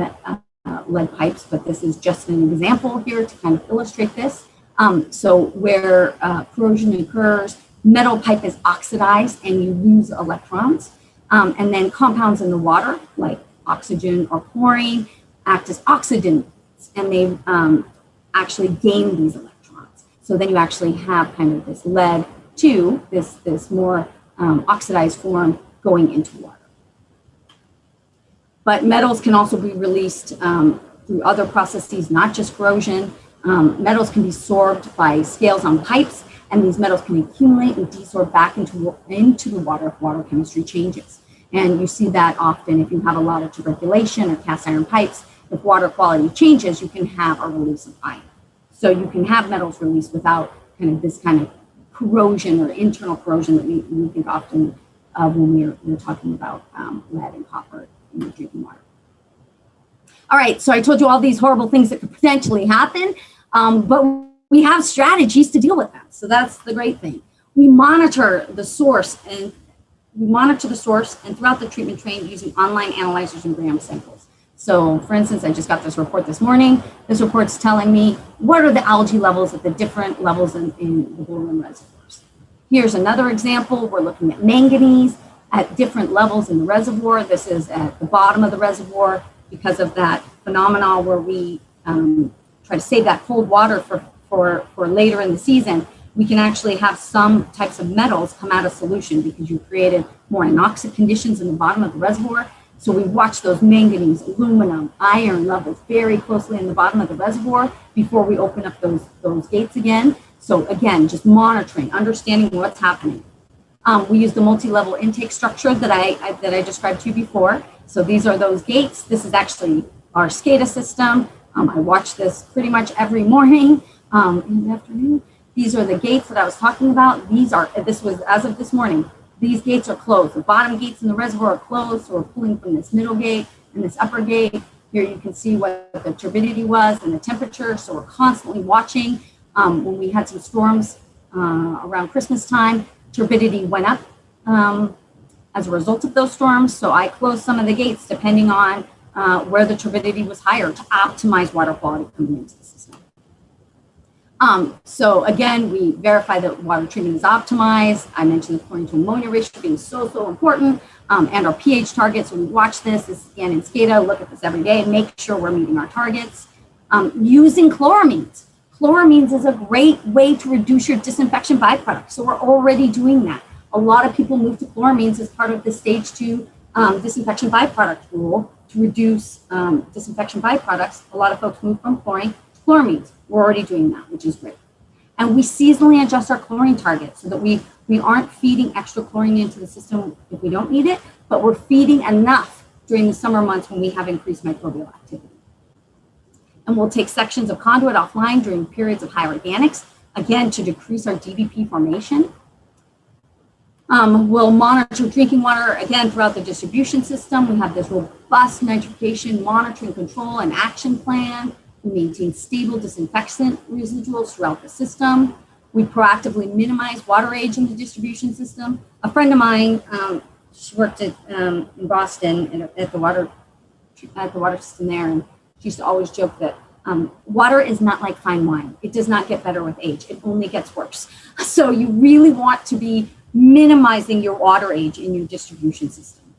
lead pipes, but this is just an example here to kind of illustrate this. So where corrosion occurs, metal pipe is oxidized and you lose electrons. And then compounds in the water, like oxygen or chlorine, act as oxidants, and they actually gain these electrons. So then you actually have kind of this lead to this more oxidized form going into water. But metals can also be released through other processes, not just corrosion. Metals can be sorbed by scales on pipes, and these metals can accumulate and desorb back into the water if water chemistry changes. And you see that often if you have a lot of tuberculation or cast iron pipes. If water quality changes, you can have a release of iron. So you can have metals released without kind of this kind of corrosion or internal corrosion that we think often of when we're talking about lead and copper in the drinking water. All right, so I told you all these horrible things that could potentially happen, but we have strategies to deal with that. So that's the great thing. We monitor the source and throughout the treatment train using online analyzers and gram samples. So for instance, I just got this report this morning. This report's telling me what are the algae levels at the different levels in the Bull Run reservoirs. Here's another example. We're looking at manganese at different levels in the reservoir. This is at the bottom of the reservoir because of that phenomenon where we try to save that cold water for later in the season. We can actually have some types of metals come out of solution because you created more anoxic conditions in the bottom of the reservoir. So we watch those manganese, aluminum, iron levels very closely in the bottom of the reservoir before we open up those gates again. So again, just monitoring, understanding what's happening. We use the multi-level intake structure that I described to you before. So these are those gates. This is actually our SCADA system. I watch this pretty much every morning in the afternoon. These are the gates that I was talking about. This was as of this morning. These gates are closed. The bottom gates in the reservoir are closed, so we're pulling from this middle gate and this upper gate. Here you can see what the turbidity was and the temperature, so we're constantly watching. When we had some storms around Christmas time, turbidity went up as a result of those storms, so I closed some of the gates depending on where the turbidity was higher to optimize water quality coming into the system. So again, we verify that water treatment is optimized. I mentioned the chlorine to ammonia ratio being so important, and our pH targets. So we watch this again in SCADA, look at this every day and make sure we're meeting our targets. Using chloramines. Chloramines is a great way to reduce your disinfection byproducts. So we're already doing that. A lot of people move to chloramines as part of the stage 2 disinfection byproduct rule to reduce disinfection byproducts. A lot of folks move from chlorine to chloramines. We're already doing that, which is great. And we seasonally adjust our chlorine target so that we aren't feeding extra chlorine into the system if we don't need it, but we're feeding enough during the summer months when we have increased microbial activity. And we'll take sections of conduit offline during periods of high organics, again, to decrease our DBP formation. We'll monitor drinking water, again, throughout the distribution system. We have this robust nitrification monitoring, control, and action plan. We maintain stable disinfectant residuals throughout the system. We proactively minimize water age in the distribution system. A friend of mine, she worked in Boston at the water system there, and she used to always joke that water is not like fine wine. It does not get better with age. It only gets worse. So you really want to be minimizing your water age in your distribution system.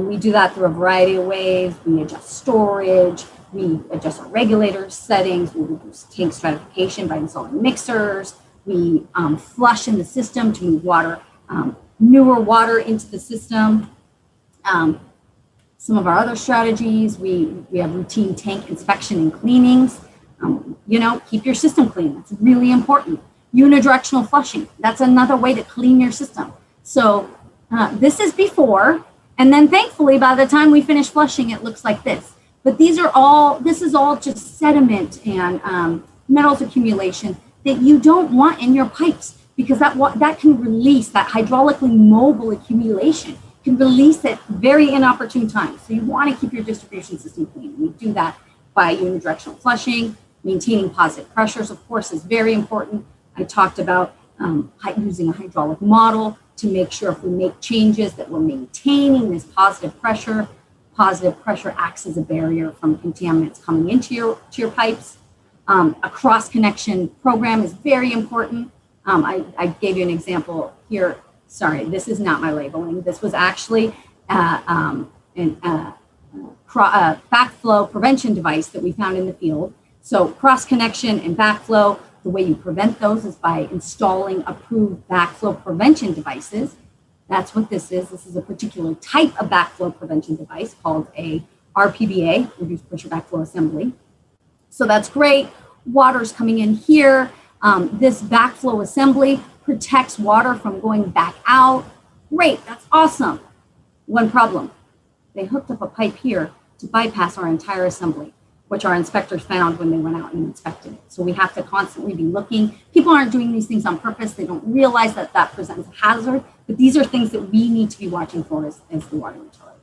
We do that through a variety of ways. We adjust storage. We adjust our regulator settings. We reduce tank stratification by installing mixers. We flush in the system to move water, newer water into the system. Some of our other strategies, we have routine tank inspection and cleanings. Keep your system clean. That's really important. Unidirectional flushing. That's another way to clean your system. So this is before, and then thankfully by the time we finish flushing, it looks like this. But this is all just sediment and metals accumulation that you don't want in your pipes, because that can release, that hydraulically mobile accumulation can release at very inopportune times. So you want to keep your distribution system clean. We do that by unidirectional flushing. Maintaining positive pressures, of course, is very important. I talked about using a hydraulic model to make sure if we make changes that we're maintaining this positive pressure. Positive pressure acts as a barrier from contaminants coming into your pipes. A cross-connection program is very important. I gave you an example here. Sorry, this is not my labeling. This was actually a backflow prevention device that we found in the field. So cross-connection and backflow, the way you prevent those is by installing approved backflow prevention devices. That's what this is. This is a particular type of backflow prevention device called a RPBA, reduced pressure backflow assembly. So that's great. Water's coming in here. This backflow assembly protects water from going back out. Great, that's awesome. One problem, they hooked up a pipe here to bypass our entire assembly, which our inspectors found when they went out and inspected it. So we have to constantly be looking. People aren't doing these things on purpose. They don't realize that that presents a hazard, but these are things that we need to be watching for as the water utility.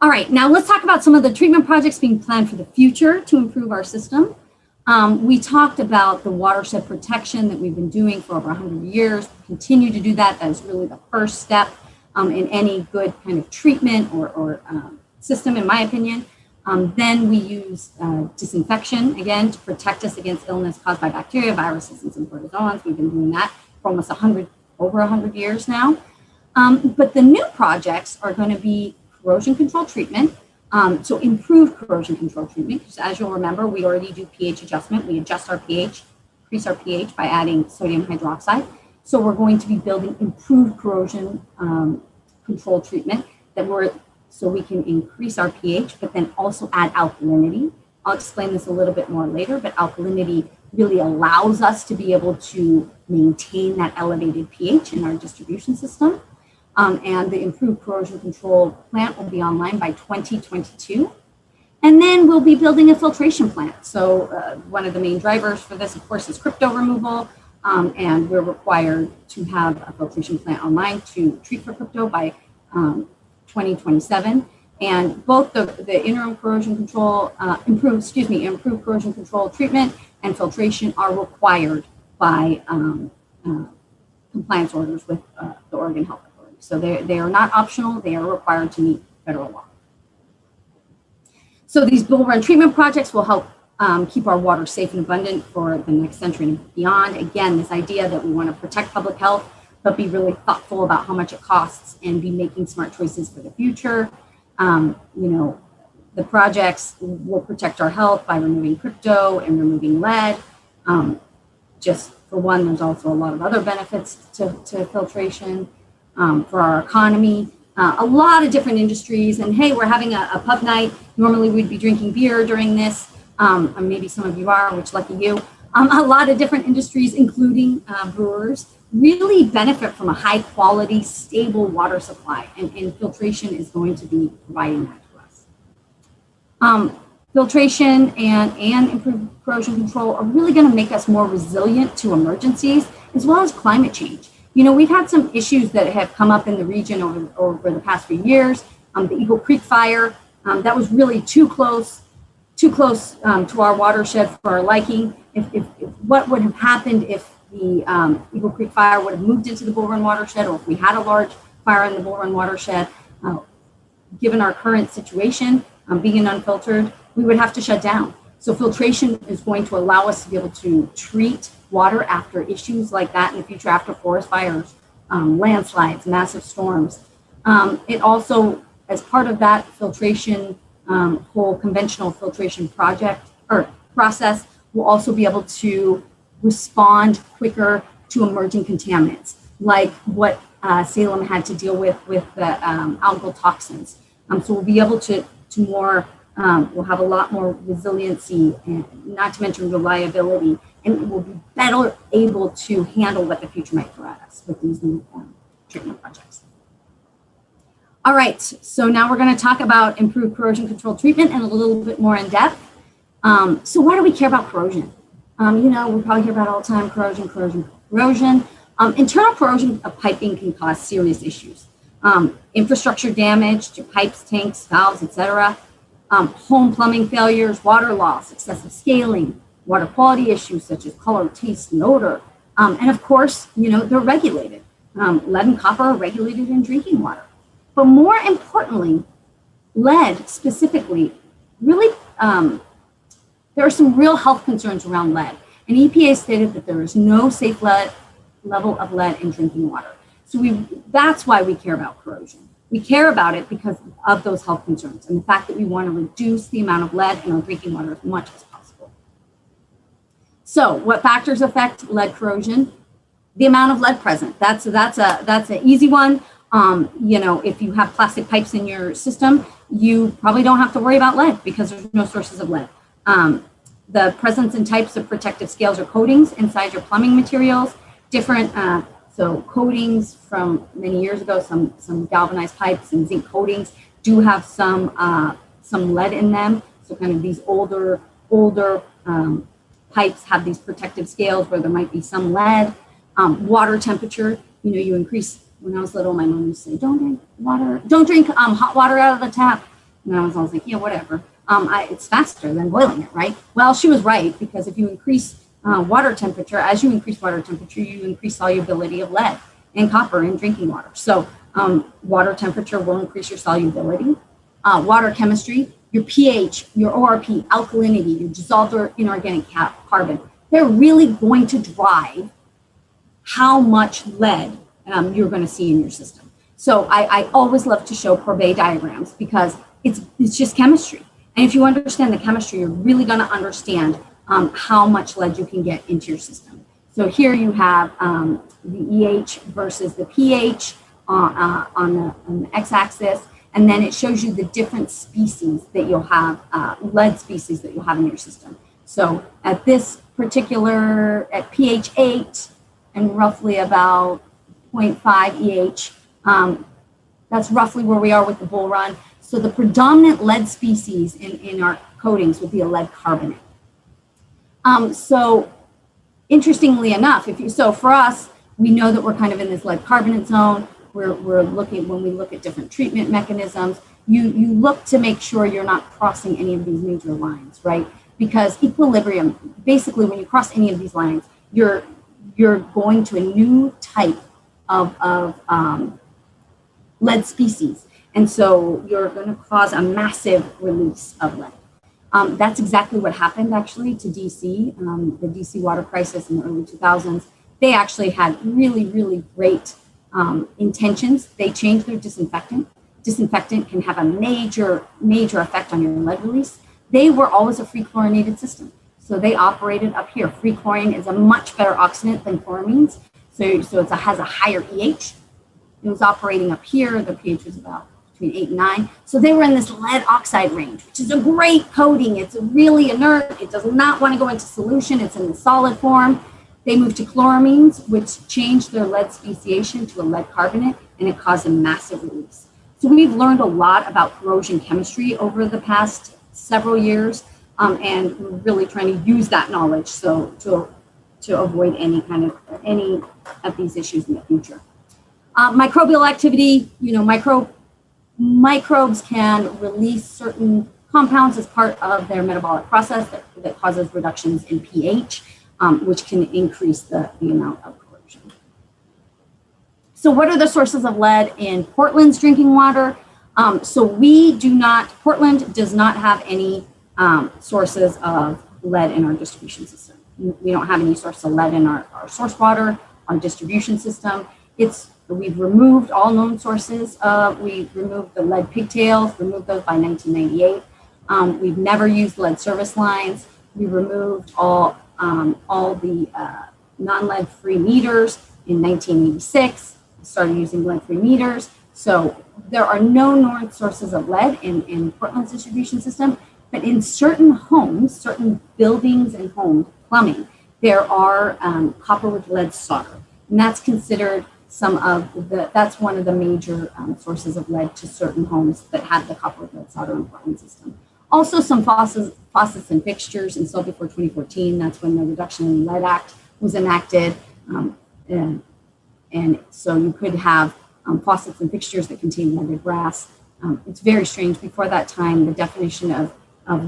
All right, now let's talk about some of the treatment projects being planned for the future to improve our system. We talked about the watershed protection that we've been doing for over 100 years. We continue to do that. That is really the first step in any good kind of treatment or system, in my opinion. Then we use disinfection, again, to protect us against illness caused by bacteria, viruses, and some protozoans. We've been doing that for almost over 100 years now. But the new projects are going to be corrosion control treatment, so improved corrosion control treatment, because as you'll remember, we already do pH adjustment. We adjust our pH, increase our pH by adding sodium hydroxide. So we're going to be building improved corrosion control treatment so we can increase our pH, but then also add alkalinity. I'll explain this a little bit more later, but alkalinity really allows us to be able to maintain that elevated pH in our distribution system. And the improved corrosion control plant will be online by 2022. And then we'll be building a filtration plant. So one of the main drivers for this, of course, is crypto removal. And we're required to have a filtration plant online to treat for crypto by 2027. And both the interim corrosion control, improved corrosion control treatment and filtration are required by compliance orders with the Oregon Health. So they are not optional, they are required to meet federal law. So these bull run treatment projects will help keep our water safe and abundant for the next century and beyond. Again, this idea that we want to protect public health, but be really thoughtful about how much it costs and be making smart choices for the future. The projects will protect our health by removing crypto and removing lead. Just for one, there's also a lot of other benefits to filtration. For our economy, a lot of different industries. And hey, we're having a pub night. Normally we'd be drinking beer during this. Maybe some of you are, which lucky you. A lot of different industries, including brewers, really benefit from a high quality, stable water supply. And filtration is going to be providing that to us. Filtration and improved corrosion control are really going to make us more resilient to emergencies, as well as climate change. We've had some issues that have come up in the region over the past few years. The Eagle Creek fire, that was really too close to our watershed for our liking. If what would have happened if the Eagle Creek fire would have moved into the Bull Run watershed, or if we had a large fire in the Bull Run watershed, given our current situation, being unfiltered, we would have to shut down. So filtration is going to allow us to be able to treat water after issues like that in the future, after forest fires, landslides, massive storms. It also, as part of that filtration, whole conventional filtration project or process, will also be able to respond quicker to emerging contaminants, like what Salem had to deal with the algal toxins. So we'll be able to we'll have a lot more resiliency, and not to mention reliability, and we'll be better able to handle what the future might throw at us with these new treatment projects. All right, so now we're going to talk about improved corrosion control treatment and a little bit more in depth. So why do we care about corrosion? We probably hear about it all the time, corrosion. Internal corrosion of piping can cause serious issues. Infrastructure damage to pipes, tanks, valves, etc. Home plumbing failures, water loss, excessive scaling, water quality issues such as color, taste, and odor. And of course, they're regulated. Lead and copper are regulated in drinking water. But more importantly, lead specifically, really, there are some real health concerns around lead. And EPA stated that there is no safe level of lead in drinking water. So that's why we care about corrosion. We care about it because of those health concerns and the fact that we want to reduce the amount of lead in our drinking water as much as possible. So what factors affect lead corrosion? The amount of lead present. That's an easy one. If you have plastic pipes in your system, you probably don't have to worry about lead because there's no sources of lead. The presence and types of protective scales or coatings inside your plumbing materials, different so coatings from many years ago, some galvanized pipes and zinc coatings do have some lead in them. So kind of these older pipes have these protective scales where there might be some lead. Water temperature, you increase. When I was little, my mom used to say, don't drink hot water out of the tap. And I was always like, yeah, whatever. It's faster than boiling it, right? Well, she was right, because if you increase water temperature, as you increase water temperature, you increase solubility of lead and copper in drinking water. So water temperature will increase your solubility. Water chemistry, your pH, your ORP, alkalinity, your dissolved or inorganic carbon, they're really going to drive how much lead you're going to see in your system. So I always love to show Courbet diagrams, because it's just chemistry. And if you understand the chemistry, you're really going to understand how much lead you can get into your system. So here you have the EH versus the pH on the x-axis, and then it shows you the different species that you'll have, lead species that you'll have in your system. So at this particular, at pH 8 and roughly about 0.5 EH, that's roughly where we are with the bull run. So the predominant lead species in our coatings would be a lead carbonate. So interestingly enough, so for us, we know that we're kind of in this lead carbonate zone. We're looking, when we look at different treatment mechanisms, you look to make sure you're not crossing any of these major lines, right? Because equilibrium, basically when you cross any of these lines, you're going to a new type of lead species. And so you're going to cause a massive release of lead. That's exactly what happened actually to DC, the DC water crisis in the early 2000s. They actually had really, really great intentions. They changed their disinfectant. Disinfectant can have a major effect on your lead release. They were always a free chlorinated system. So they operated up here. Free chlorine is a much better oxidant than chloramines. So it has a higher pH. It was operating up here. The pH was about between 8 and 9. So they were in this lead oxide range, which is a great coating. It's really inert. It does not want to go into solution. It's in the solid form. They moved to chloramines, which changed their lead speciation to a lead carbonate, and it caused a massive release. So we've learned a lot about corrosion chemistry over the past several years, and we're really trying to use that knowledge to avoid any of these issues in the future. Microbial activity, microbes can release certain compounds as part of their metabolic process that causes reductions in pH, which can increase the amount of corrosion. So what are the sources of lead in Portland's drinking water? So Portland does not have any sources of lead in our distribution system. We don't have any source of lead in our source water, our distribution system. We've removed all known sources. We removed the lead pigtails, removed those by 1998. We've never used lead service lines. We removed all the non-lead free meters in 1986. Started using lead-free meters. So there are no known sources of lead in Portland's distribution system, but in certain homes, certain buildings and homes, plumbing, there are copper with lead solder. And that's considered that's one of the major sources of lead to certain homes that have the copper with lead solder in Portland system. Also some faucets and fixtures installed before 2014. That's when the Reduction in Lead Act was enacted. And so you could have faucets and fixtures that contain leaded brass. It's very strange. Before that time, the definition of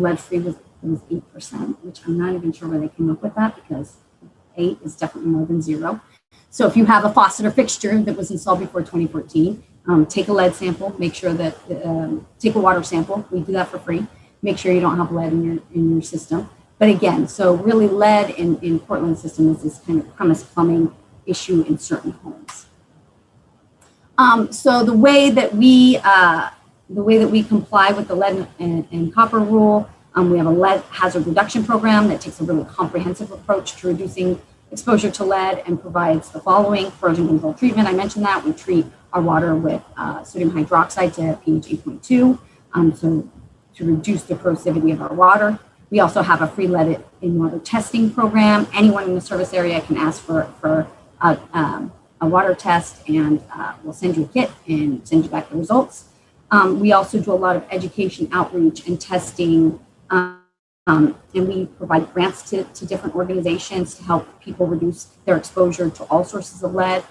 lead-free was 8%, which I'm not even sure where they came up with that, because 8 is definitely more than 0. So if you have a faucet or fixture that was installed before 2014, take a lead sample, make sure that, take a water sample. We do that for free. Make sure you don't have lead in your system. But again, so really lead in Portland system is this kind of premise plumbing issue in certain homes. So the way that we comply with the lead and copper rule, we have a lead hazard reduction program that takes a really comprehensive approach to reducing exposure to lead and provides the following: corrosion control treatment. I mentioned that we treat our water with sodium hydroxide to pH 8.2, so to reduce the corrosivity of our water. We also have a free lead in water testing program. Anyone in the service area can ask for a water test, and we'll send you a kit and send you back the results. We also do a lot of education, outreach, and testing, and we provide grants to different organizations to help people reduce their exposure to all sources of lead.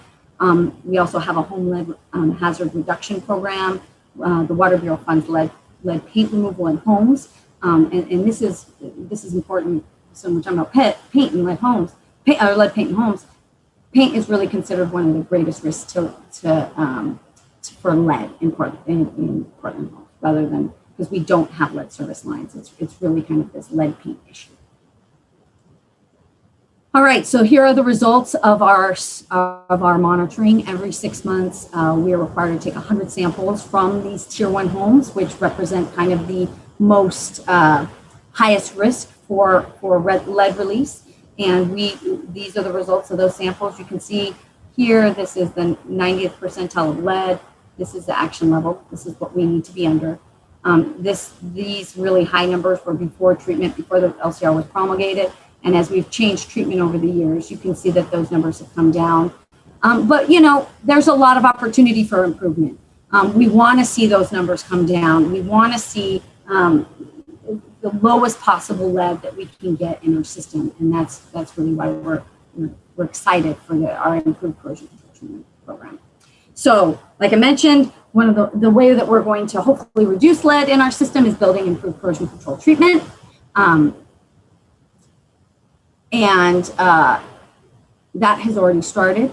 We also have a home lead hazard reduction program. The Water Bureau funds lead lead paint removal in homes. And this is important. So we're talking about paint in lead homes, lead paint in homes. Paint is really considered one of the greatest risks for lead in Portland homes, rather than, because we don't have lead service lines. It's really kind of this lead paint issue. All right, so here are the results of our monitoring. Every 6 months, we are required to take 100 samples from these tier 1 homes, which represent kind of the most highest risk for lead release. And these are the results of those samples. You can see here, this is the 90th percentile of lead. This is the action level. This is what we need to be under. These really high numbers were before treatment, before the LCR was promulgated. And as we've changed treatment over the years, you can see that those numbers have come down. But, you know, there's a lot of opportunity for improvement. We want to see those numbers come down. We want to see the lowest possible lead that we can get in our system. And that's really why we're excited for our improved corrosion control treatment program. So, like I mentioned, one of the way that we're going to hopefully reduce lead in our system is building improved corrosion control treatment. That has already started.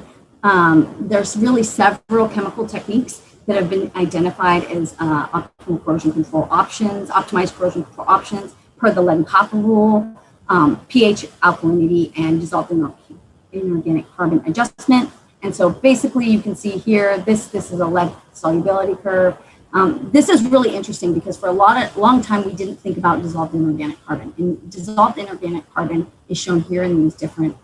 There's really several chemical techniques that have been identified as optimal corrosion control options, optimized corrosion control options per the lead and copper rule, pH, alkalinity, and dissolved inorganic carbon adjustment. And so basically you can see here, this is a lead solubility curve. This is really interesting because for a long time we didn't think about dissolved inorganic carbon. And dissolved inorganic carbon is shown here in these different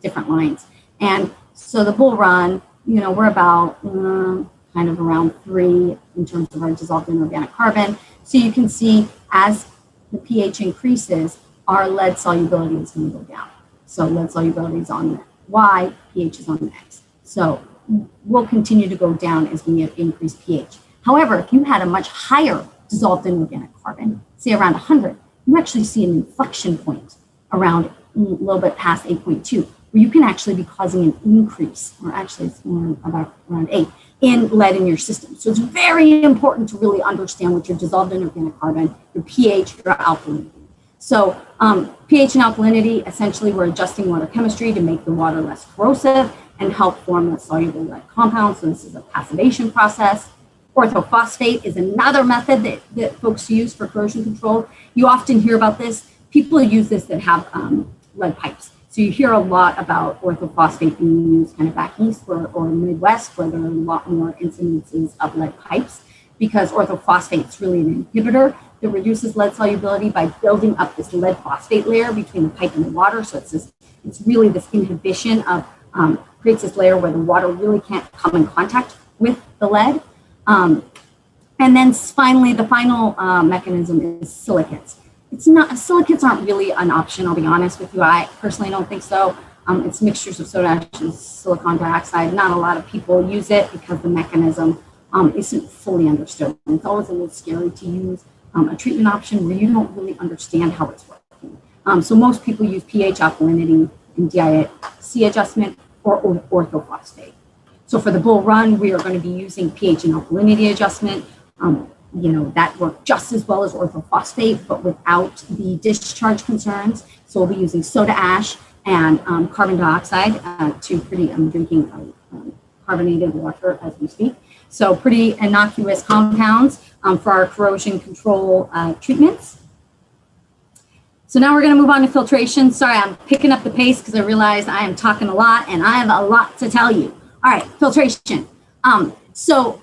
lines. And so the bull run, you know, we're about kind of around 3 in terms of our dissolved inorganic carbon. So you can see as the pH increases, our lead solubility is going to go down. So lead solubility is on the Y, pH is on the X. So will continue to go down as we have increased pH. However, if you had a much higher dissolved inorganic carbon, say around 100, you actually see an inflection point around a little bit past 8.2, where you can actually be causing an increase, or actually it's more about around 8, in lead in your system. So it's very important to really understand what your dissolved inorganic carbon, your pH, your alkalinity. So pH and alkalinity, essentially we're adjusting water chemistry to make the water less corrosive and help form the soluble lead compounds. So this is a passivation process. Orthophosphate is another method that folks use for corrosion control. You often hear about this. People use this that have lead pipes. So you hear a lot about orthophosphate being used kind of back east or Midwest, where there are a lot more incidences of lead pipes, because orthophosphate is really an inhibitor that reduces lead solubility by building up this lead phosphate layer between the pipe and the water. So it's really this inhibition of creates this layer where the water really can't come in contact with the lead. And then finally, the final mechanism is silicates. Silicates aren't really an option, I'll be honest with you. I personally don't think so. It's mixtures of soda ash and silicon dioxide. Not a lot of people use it because the mechanism isn't fully understood. And it's always a little scary to use a treatment option where you don't really understand how it's working. So most people use pH, alkalinity, and DIC adjustment or orthophosphate. So for the bull run, we are going to be using pH and alkalinity adjustment. That works just as well as orthophosphate, but without the discharge concerns. So we'll be using soda ash and carbon dioxide I'm drinking carbonated water as we speak. So pretty innocuous compounds for our corrosion control treatments. So now we're going to move on to filtration. Sorry, I'm picking up the pace because I realize I am talking a lot and I have a lot to tell you. All right, filtration. So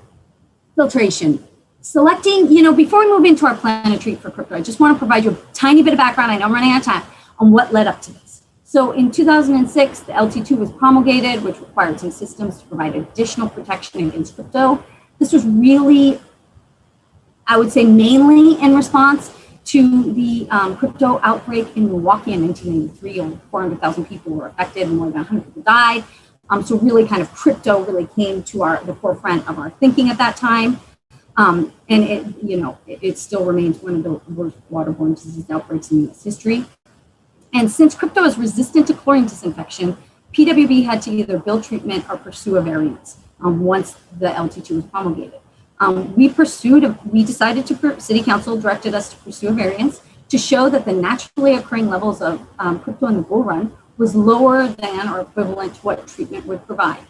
filtration. Selecting, before we move into our plan to treat for crypto, I just want to provide you a tiny bit of background. I know I'm running out of time on what led up to this. So in 2006, the LT2 was promulgated, which required some systems to provide additional protection against crypto. This was really, I would say, mainly in response to the crypto outbreak in Milwaukee in 1993. Over 400,000 people were affected and more than 100 people died. So really kind of crypto really came to the forefront of our thinking at that time. And it still remains one of the worst waterborne disease outbreaks in U.S. history. And since crypto is resistant to chlorine disinfection, PWB had to either build treatment or pursue a variance once the LT2 was promulgated. City Council directed us to pursue a variance to show that the naturally occurring levels of crypto in the bull run was lower than or equivalent to what treatment would provide.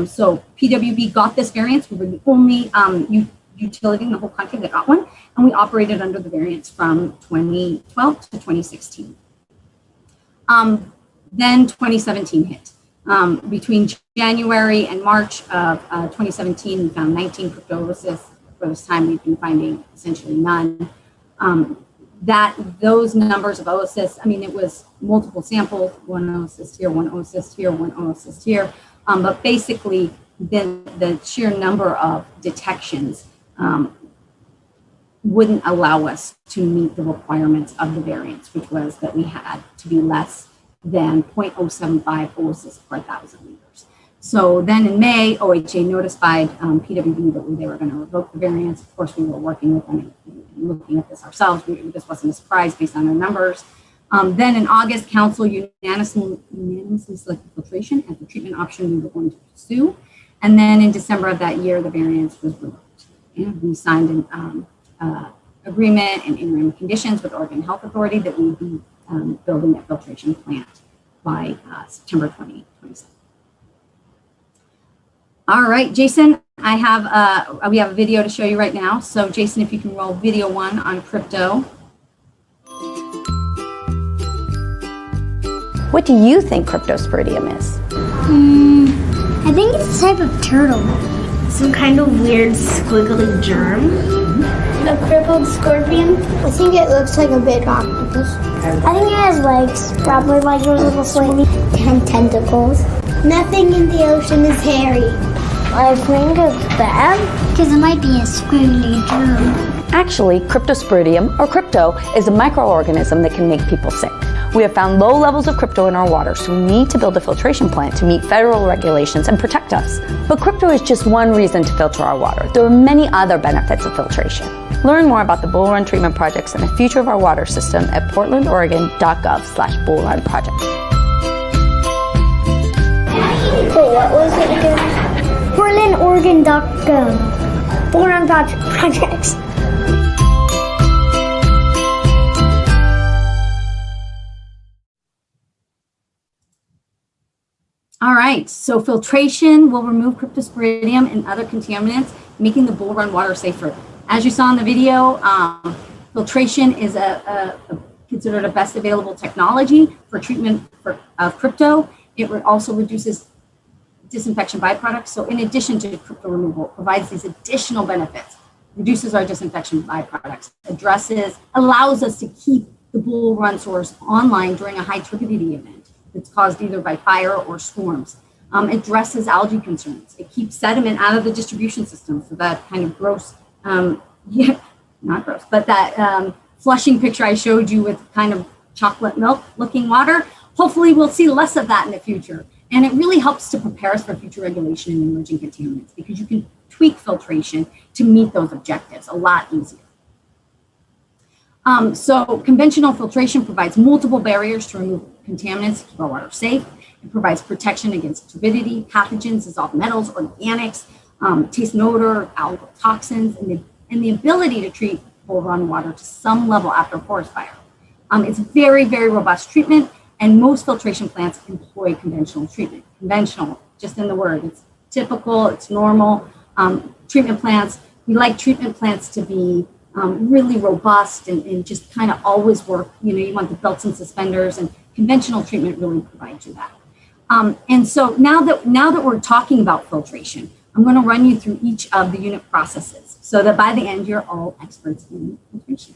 So PWB got this variance. We were the only utility in the whole country that got one, and we operated under the variance from 2012 to 2016. Then 2017 hit. Between January and March of 2017, we found 19 crypto oocysts. For this time, we've been finding essentially none. Those numbers of oocysts, I mean, it was multiple samples, one oocyst here, one oocyst here, one oocyst here. But basically, the sheer number of detections wouldn't allow us to meet the requirements of the variance, which was that we had to be less than 0.075 oocysts per 1,000 liters. So then in May, OHA notified PWB that they were going to revoke the variance. Of course, we were working with them and looking at this ourselves. This wasn't a surprise based on our numbers. Then in August, Council unanimously selected filtration as the treatment option we were going to pursue. And then in December of that year, the variance was revoked. And we signed an agreement and interim conditions with Oregon Health Authority that we would be building a filtration plant by September 2027. All right, Jason, we have a video to show you right now. So Jason, if you can roll video 1 on crypto. What do you think cryptosporidium is? I think it's a type of turtle. Some kind of weird squiggly germ. A crippled scorpion. I think it looks like a big octopus. I think it has legs, probably like those little slimy 10 tentacles. Nothing in the ocean is hairy. I think it's bad because it might be a squiggly germ. Actually, cryptosporidium, or crypto, is a microorganism that can make people sick. We have found low levels of crypto in our water, so we need to build a filtration plant to meet federal regulations and protect us. But crypto is just one reason to filter our water. There are many other benefits of filtration. Learn more about the Bull Run treatment projects and the future of our water system at portlandoregon.gov/bullrunproject. Wait, what was it again? portlandoregon.gov. Bull Run projects. All right, so filtration will remove cryptosporidium and other contaminants, making the bull run water safer. As you saw in the video, filtration is considered a best available technology for treatment of crypto. It also reduces disinfection byproducts. So in addition to crypto removal, it provides these additional benefits, reduces our disinfection byproducts, allows us to keep the bull run source online during a high turbidity event that's caused either by fire or storms. It addresses algae concerns. It keeps sediment out of the distribution system. So that kind of gross, not gross, but that flushing picture I showed you with kind of chocolate milk looking water, hopefully we'll see less of that in the future. And it really helps to prepare us for future regulation and emerging contaminants because you can tweak filtration to meet those objectives a lot easier. So conventional filtration provides multiple barriers to remove contaminants to keep our water safe. It provides protection against turbidity, pathogens, dissolved metals, organics, taste and odor, algal toxins, and the ability to treat bull run water to some level after a forest fire. It's very, very robust treatment, and most filtration plants employ conventional treatment. Conventional, just in the word, it's typical, it's normal. Treatment plants, we like treatment plants to be really robust and just kind of always work. You know, you want the belts and suspenders, and conventional treatment really provides you that. And so now that we're talking about filtration, I'm going to run you through each of the unit processes so that by the end you're all experts in filtration.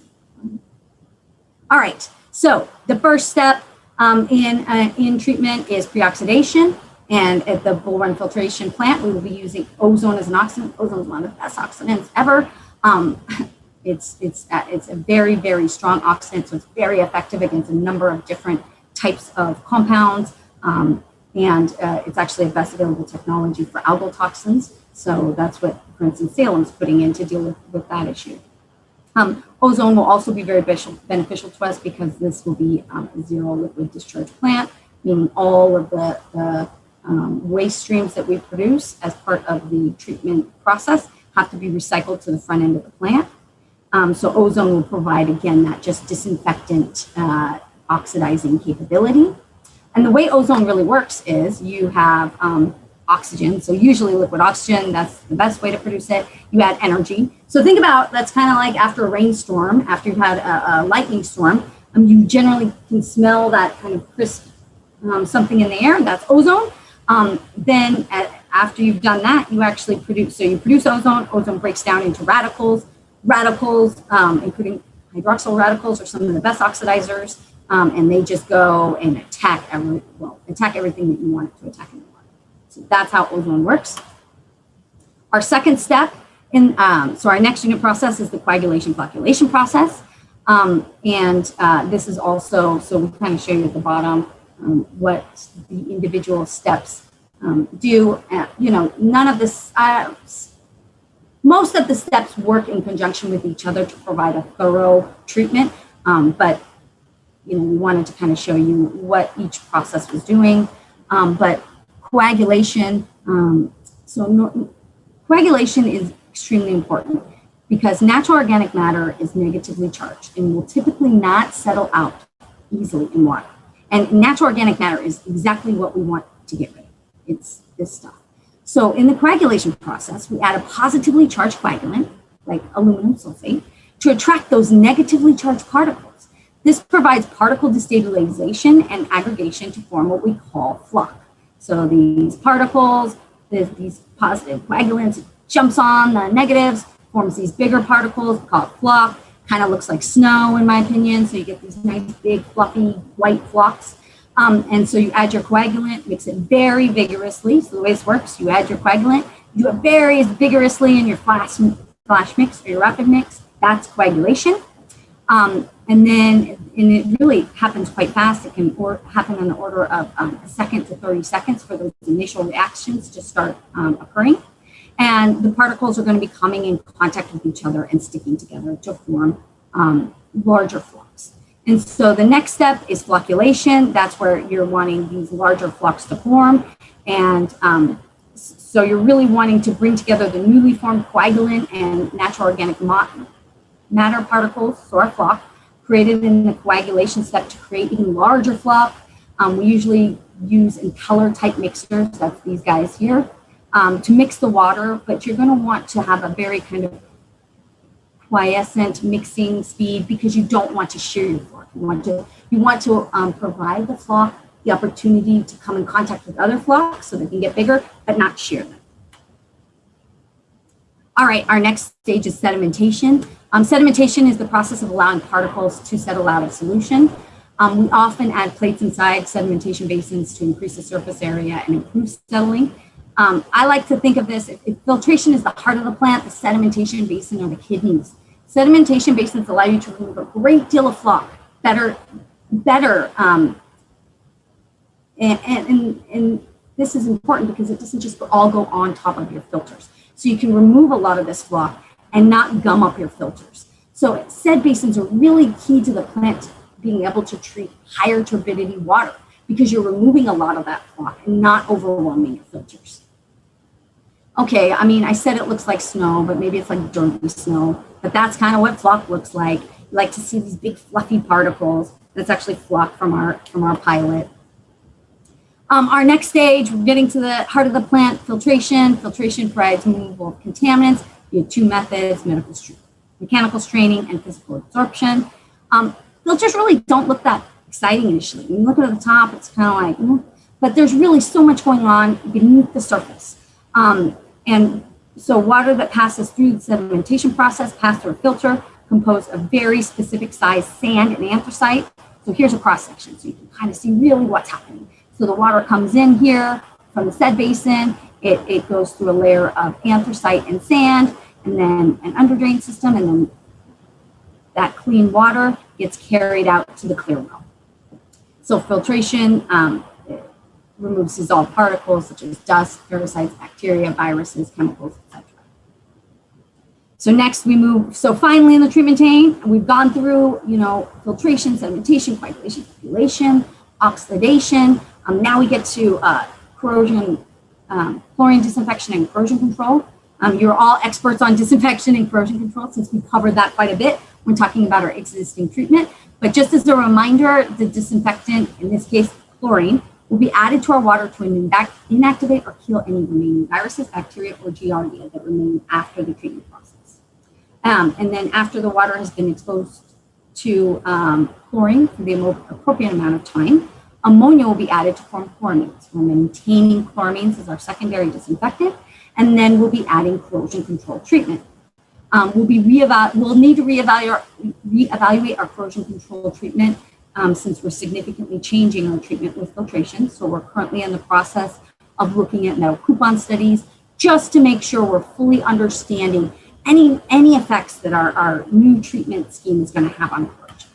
All right, so the first step in treatment is pre-oxidation, and at the Bull Run filtration plant we will be using ozone as an oxidant. Ozone is one of the best oxidants ever. It's a very, very strong oxidant, so it's very effective against a number of different types of compounds, and it's actually a best available technology for algal toxins. So that's what, for instance, Salem's putting in to deal with that issue. Ozone will also be very beneficial to us because this will be a zero liquid discharge plant, meaning all of the waste streams that we produce as part of the treatment process have to be recycled to the front end of the plant. So ozone will provide, again, that just disinfectant oxidizing capability. And the way ozone really works is you have oxygen. So usually liquid oxygen, that's the best way to produce it. You add energy. So think about, that's kind of like after a rainstorm, after you've had a lightning storm, you generally can smell that kind of crisp something in the air, that's ozone. Then after you've done that, you actually produce, so you produce ozone, ozone breaks down into radicals, including hydroxyl radicals are some of the best oxidizers, and they just go and attack everything that you want it to attack in the water. So that's how ozone works. Our second step so our next unit process is the coagulation flocculation process. This is also, so we kind of show you at the bottom what the individual steps do. None of this, most of the steps work in conjunction with each other to provide a thorough treatment. But we wanted to kind of show you what each process was doing. But coagulation, coagulation is extremely important because natural organic matter is negatively charged and will typically not settle out easily in water. And natural organic matter is exactly what we want to get rid of. It's this stuff. So in the coagulation process, we add a positively charged coagulant, like aluminum sulfate, to attract those negatively charged particles. This provides particle destabilization and aggregation to form what we call floc. So these particles, these positive coagulants, jumps on the negatives, forms these bigger particles called floc. Kind of looks like snow in my opinion. So you get these nice big fluffy white flocks. And so you add your coagulant, mix it very vigorously. So the way this works, you add your coagulant, you do it very vigorously in your flash mix or your rapid mix. That's coagulation. And it really happens quite fast. It can happen on the order of a second to 30 seconds for those initial reactions to start occurring. And the particles are going to be coming in contact with each other and sticking together to form larger flocks. And so the next step is flocculation. That's where you're wanting these larger flocks to form. And so you're really wanting to bring together the newly formed coagulant and natural organic matter particles, so our floc, created in the coagulation step to create even larger floc. We usually use impeller type mixers, that's these guys here, to mix the water, but you're going to want to have a very kind of quiescent mixing speed because you don't want to shear your floc. You want to provide the floc the opportunity to come in contact with other flocs so they can get bigger, but not shear them. All right, our next stage is sedimentation. Sedimentation is the process of allowing particles to settle out of solution. We often add plates inside sedimentation basins to increase the surface area and improve settling. I like to think of this, if filtration is the heart of the plant, the sedimentation basin are the kidneys. Sedimentation basins allow you to remove a great deal of floc, better, and this is important because it doesn't just all go on top of your filters. So you can remove a lot of this floc and not gum up your filters. So sed basins are really key to the plant being able to treat higher turbidity water because you're removing a lot of that floc and not overwhelming your filters. Okay, I mean, I said it looks like snow, but maybe it's like dirty snow, but that's kind of what floc looks like. You like to see these big fluffy particles. That's actually floc from our pilot. Our next stage, we're getting to the heart of the plant, filtration. Filtration provides removal of contaminants. We have two methods, mechanical straining and physical absorption. Filters really don't look that exciting initially. When you look at the top, it's kind of like, but there's really so much going on beneath the surface. And so water that passes through the sedimentation process passes through a filter composed of very specific size sand and anthracite. So here's a cross section, so you can kind of see really what's happening. So the water comes in here from the sed basin, it goes through a layer of anthracite and sand, and then an underdrain system, and then that clean water gets carried out to the clear well. So filtration removes dissolved particles such as dust, parasites, bacteria, viruses, chemicals, etc. So next we move, so finally in the treatment chain, we've gone through, filtration, sedimentation, coagulation, population, oxidation. Now we get to corrosion, chlorine disinfection and corrosion control. You're all experts on disinfection and corrosion control, since we covered that quite a bit when talking about our existing treatment. But just as a reminder, the disinfectant, in this case chlorine, will be added to our water to inactivate or kill any remaining viruses, bacteria, or giardia that remain after the treatment process. And then after the water has been exposed to chlorine for the appropriate amount of time, ammonia will be added to form chloramines. We're maintaining chloramines as our secondary disinfectant, and then we'll be adding corrosion control treatment. We'll need to reevaluate our corrosion control treatment since we're significantly changing our treatment with filtration. So we're currently in the process of looking at metal coupon studies just to make sure we're fully understanding any effects that our new treatment scheme is going to have on corrosion.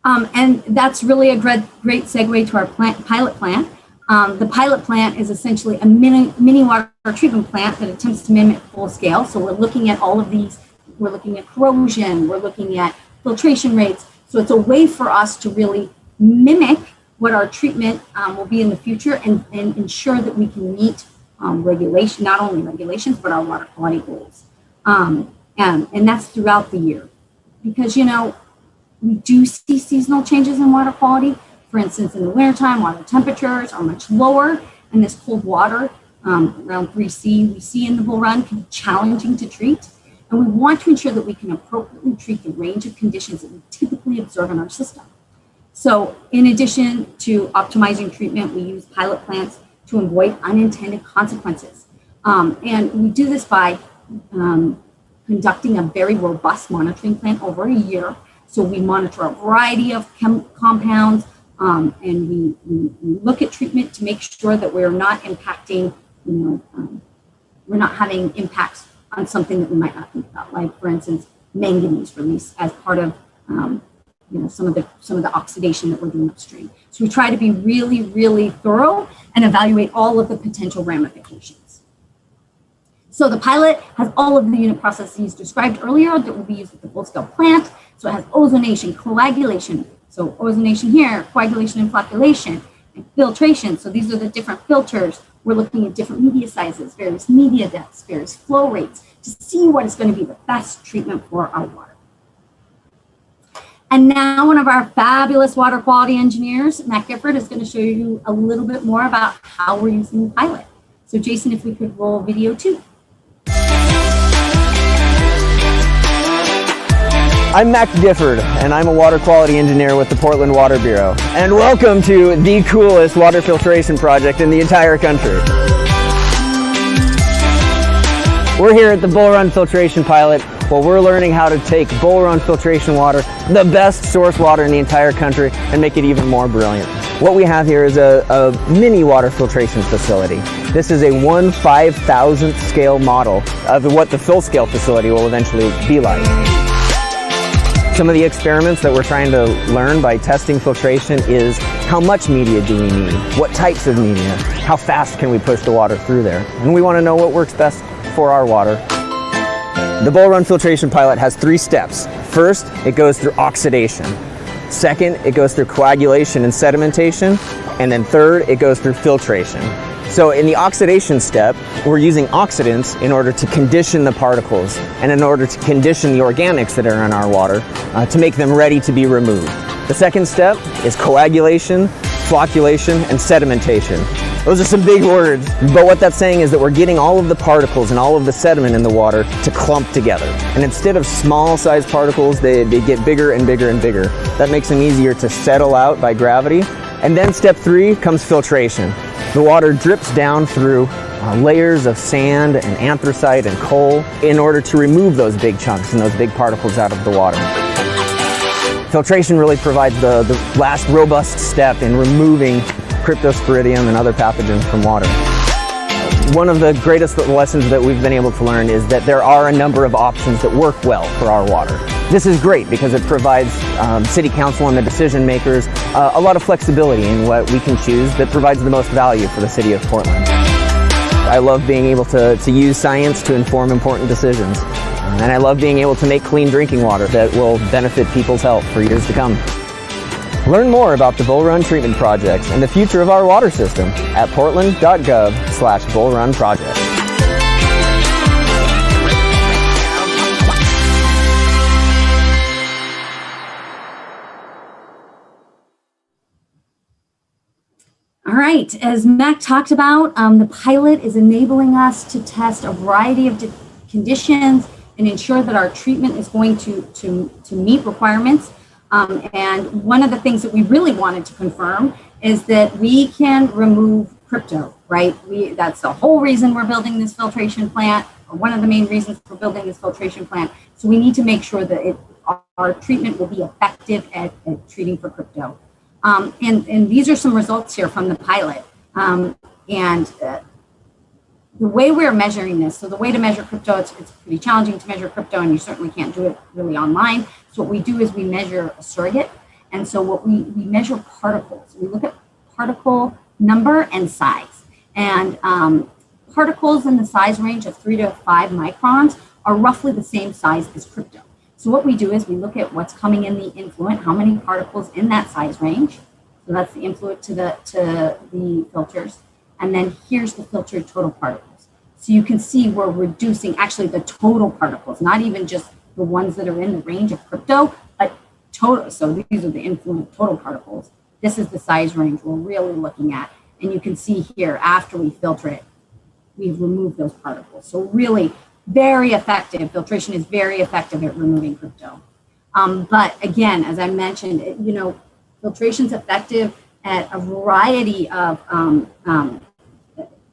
And that's really a great segue to our pilot plant. The pilot plant is essentially a mini water treatment plant that attempts to mimic full scale. So we're looking at all of these. We're looking at corrosion. We're looking at filtration rates. So it's a way for us to really mimic what our treatment will be in the future and ensure that we can meet regulation, not only regulations, but our water quality goals. And that's throughout the year. Because, we do see seasonal changes in water quality. For instance, in the wintertime, water temperatures are much lower, and this cold water, around 3C, we see in the Bull Run, can be challenging to treat. And we want to ensure that we can appropriately treat the range of conditions that we typically observe in our system. So in addition to optimizing treatment, we use pilot plants to avoid unintended consequences. And we do this by conducting a very robust monitoring plan over a year. So we monitor a variety of compounds, and we look at treatment to make sure that we're not impacting, we're not having impacts on something that we might not think about, like for instance, manganese release as part of some of the oxidation that we're doing upstream. So we try to be really, really thorough and evaluate all of the potential ramifications. So the pilot has all of the unit processes described earlier that will be used with the full-scale plant. So it has ozonation, coagulation. So ozonation here, coagulation and flocculation, and filtration. So these are the different filters. We're looking at different media sizes, various media depths, various flow rates to see what is going to be the best treatment for our water. And now one of our fabulous water quality engineers, Matt Gifford, is going to show you a little bit more about how we're using the pilot. So Jason, if we could roll video 2. I'm Matt Gifford, and I'm a water quality engineer with the Portland Water Bureau. And welcome to the coolest water filtration project in the entire country. We're here at the Bull Run Filtration Pilot, where we're learning how to take Bull Run filtration water, the best source water in the entire country, and make it even more brilliant. What we have here is a mini water filtration facility. This is a 1/5000th scale model of what the full scale facility will eventually be like. Some of the experiments that we're trying to learn by testing filtration is how much media do we need? What types of media? How fast can we push the water through there? And we want to know what works best for our water. The Bull Run Filtration Pilot has 3 steps. First, it goes through oxidation. Second, it goes through coagulation and sedimentation. And then third, it goes through filtration. So in the oxidation step, we're using oxidants in order to condition the particles and in order to condition the organics that are in our water to make them ready to be removed. The second step is coagulation, flocculation, and sedimentation. Those are some big words, but what that's saying is that we're getting all of the particles and all of the sediment in the water to clump together. And instead of small-sized particles, they get bigger and bigger and bigger. That makes them easier to settle out by gravity. And then step 3 comes filtration. The water drips down through layers of sand and anthracite and coal in order to remove those big chunks and those big particles out of the water. Filtration really provides the last robust step in removing cryptosporidium and other pathogens from water. One of the greatest lessons that we've been able to learn is that there are a number of options that work well for our water. This is great because it provides City Council and the decision makers a lot of flexibility in what we can choose that provides the most value for the City of Portland. I love being able to use science to inform important decisions. And I love being able to make clean drinking water that will benefit people's health for years to come. Learn more about the Bull Run treatment projects and the future of our water system at portland.gov/bullrunproject. right, as Mac talked about, the pilot is enabling us to test a variety of conditions and ensure that our treatment is going to meet requirements. And one of the things that we really wanted to confirm is that we can remove crypto, right? That's the whole reason we're building this filtration plant, or one of the main reasons for building this filtration plant. So we need to make sure that our treatment will be effective at treating for crypto. And these are some results here from the pilot. The way we're measuring this, so the way to measure crypto, it's pretty challenging to measure crypto, and you certainly can't do it really online. So what we do is we measure a surrogate. And so what we measure particles. We look at particle number and size. And particles in the size range of 3 to 5 microns are roughly the same size as crypto. So what we do is we look at what's coming in the influent, how many particles in that size range. So that's the influent to the filters. And then here's the filtered total particles. So you can see we're reducing actually the total particles, not even just the ones that are in the range of crypto, but total. So these are the influent total particles. This is the size range we're really looking at. And you can see here, after we filter it, we've removed those particles. So really very effective. Filtration is very effective at removing crypto. But again, as I mentioned, filtration is effective at a variety of,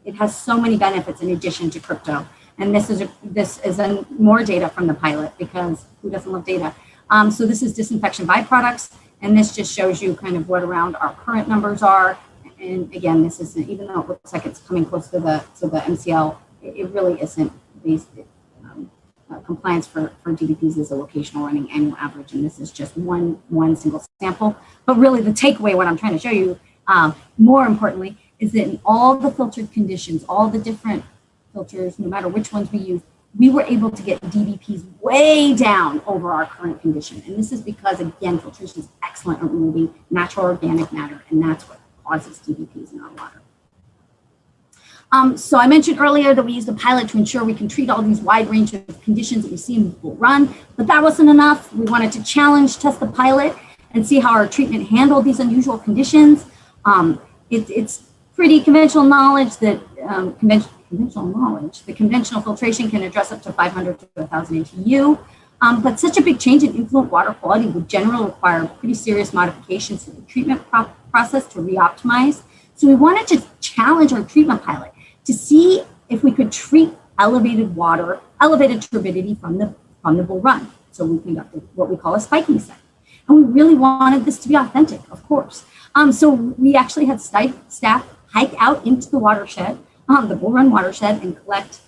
it has so many benefits in addition to crypto. And this is more data from the pilot, because who doesn't love data? So this is disinfection byproducts, and this just shows you kind of what around our current numbers are. And again, this isn't, even though it looks like it's coming close to the MCL, it really isn't based. Compliance for DDPs is a locational running annual average, and this is just one single sample. But really the takeaway, what I'm trying to show you, more importantly, is that in all the filtered conditions, all the different filters, no matter which ones we use, we were able to get DDPs way down over our current condition. And this is because, again, filtration is excellent at removing natural organic matter, and that's what causes DDPs in our water. So I mentioned earlier that we used the pilot to ensure we can treat all these wide range of conditions that we see in the full run, but that wasn't enough. We wanted to test the pilot and see how our treatment handled these unusual conditions. It's pretty conventional knowledge that the conventional filtration can address up to 500 to 1,000 ATU, but such a big change in influent water quality would generally require pretty serious modifications to the treatment process to re-optimize. So we wanted to challenge our treatment pilot to see if we could treat elevated turbidity from the bull run. So we conducted what we call a spiking study. And we really wanted this to be authentic, of course. So we actually had staff hike out into the watershed, the bull run watershed, and collect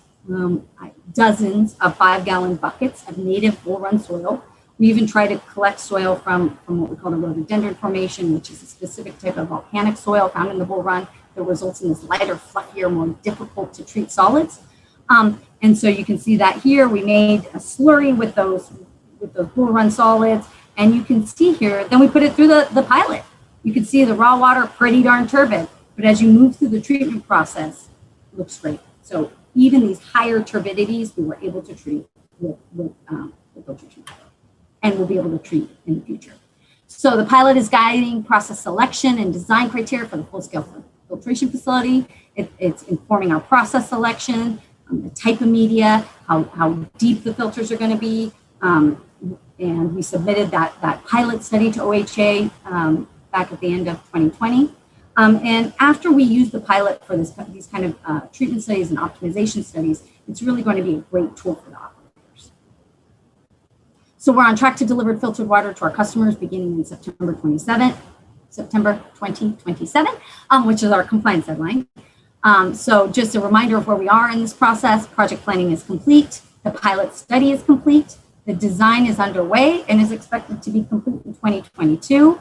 dozens of 5-gallon buckets of native bull run soil. We even tried to collect soil from what we call the rhododendron formation, which is a specific type of volcanic soil found in the bull run that results in this lighter, fluffier, more difficult to treat solids. And so you can see that here we made a slurry with those bull run solids, and you can see here, then we put it through the pilot. You can see the raw water pretty darn turbid, but as you move through the treatment process, it looks great. So even these higher turbidities, we were able to treat with the filtration pilot, and we'll be able to treat in the future. So the pilot is guiding process selection and design criteria for the full-scale filtration facility. It's informing our process selection, the type of media, how deep the filters are going to be. And we submitted that pilot study to OHA back at the end of 2020. And after we use the pilot for these kind of treatment studies and optimization studies, it's really going to be a great tool for the operators. So we're on track to deliver filtered water to our customers beginning in September 2027, which is our compliance deadline. So just a reminder of where we are in this process. Project planning is complete. The pilot study is complete. The design is underway and is expected to be complete in 2022.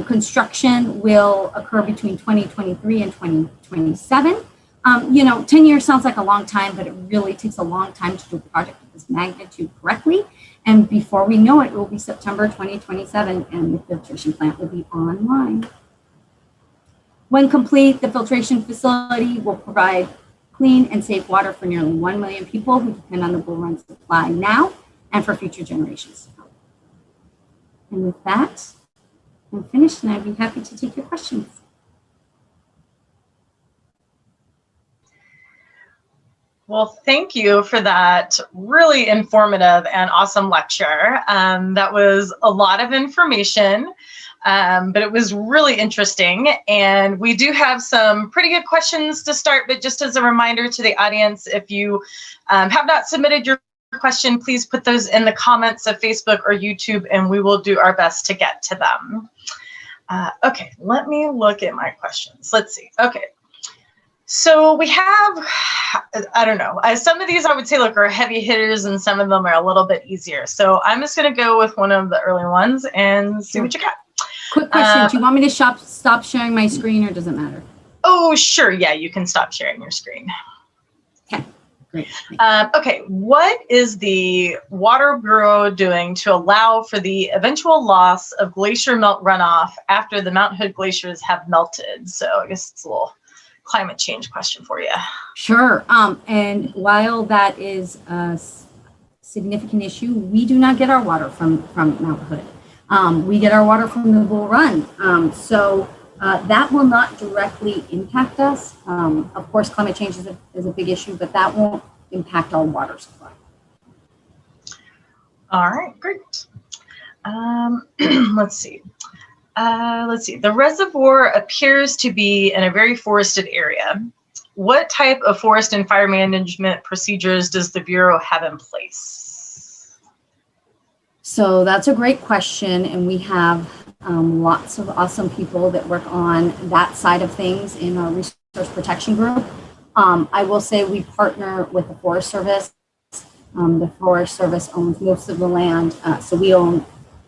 Construction will occur between 2023 and 2027. 10 years sounds like a long time, but it really takes a long time to do a project of this magnitude correctly. And before we know it will be September 2027 and the filtration plant will be online. When complete, the filtration facility will provide clean and safe water for nearly 1 million people who depend on the bull run supply now and for future generations. And with that, I'm finished, and I'd be happy to take your questions. Well, thank you for that really informative and awesome lecture. That was a lot of information, but it was really interesting. And we do have some pretty good questions to start, but just as a reminder to the audience, if you have not submitted your question, please put those in the comments of Facebook or YouTube, and we will do our best to get to them. Okay, let me look at my questions. Let's see. Okay. So we have, I don't know, some of these I would say look are heavy hitters and some of them are a little bit easier. So I'm just going to go with one of the early ones and see what you got. Quick question. Do you want me to stop sharing my screen, or does it matter? Oh, sure. Yeah, you can stop sharing your screen. Okay, great. Okay, what is the Water Bureau doing to allow for the eventual loss of glacier melt runoff after the Mount Hood glaciers have melted? So I guess it's a little climate change question for you. Sure. And while that is a significant issue, we do not get our water from Mount Hood. We get our water from the Bull Run. So that will not directly impact us. Of course, climate change is a big issue, but that won't impact our water supply. All right, great. Let's see. The reservoir appears to be in a very forested area. What type of forest and fire management procedures does the Bureau have in place? So that's a great question, and we have lots of awesome people that work on that side of things in our resource protection group. I will say we partner with the Forest Service. The Forest Service owns most of the land, so we own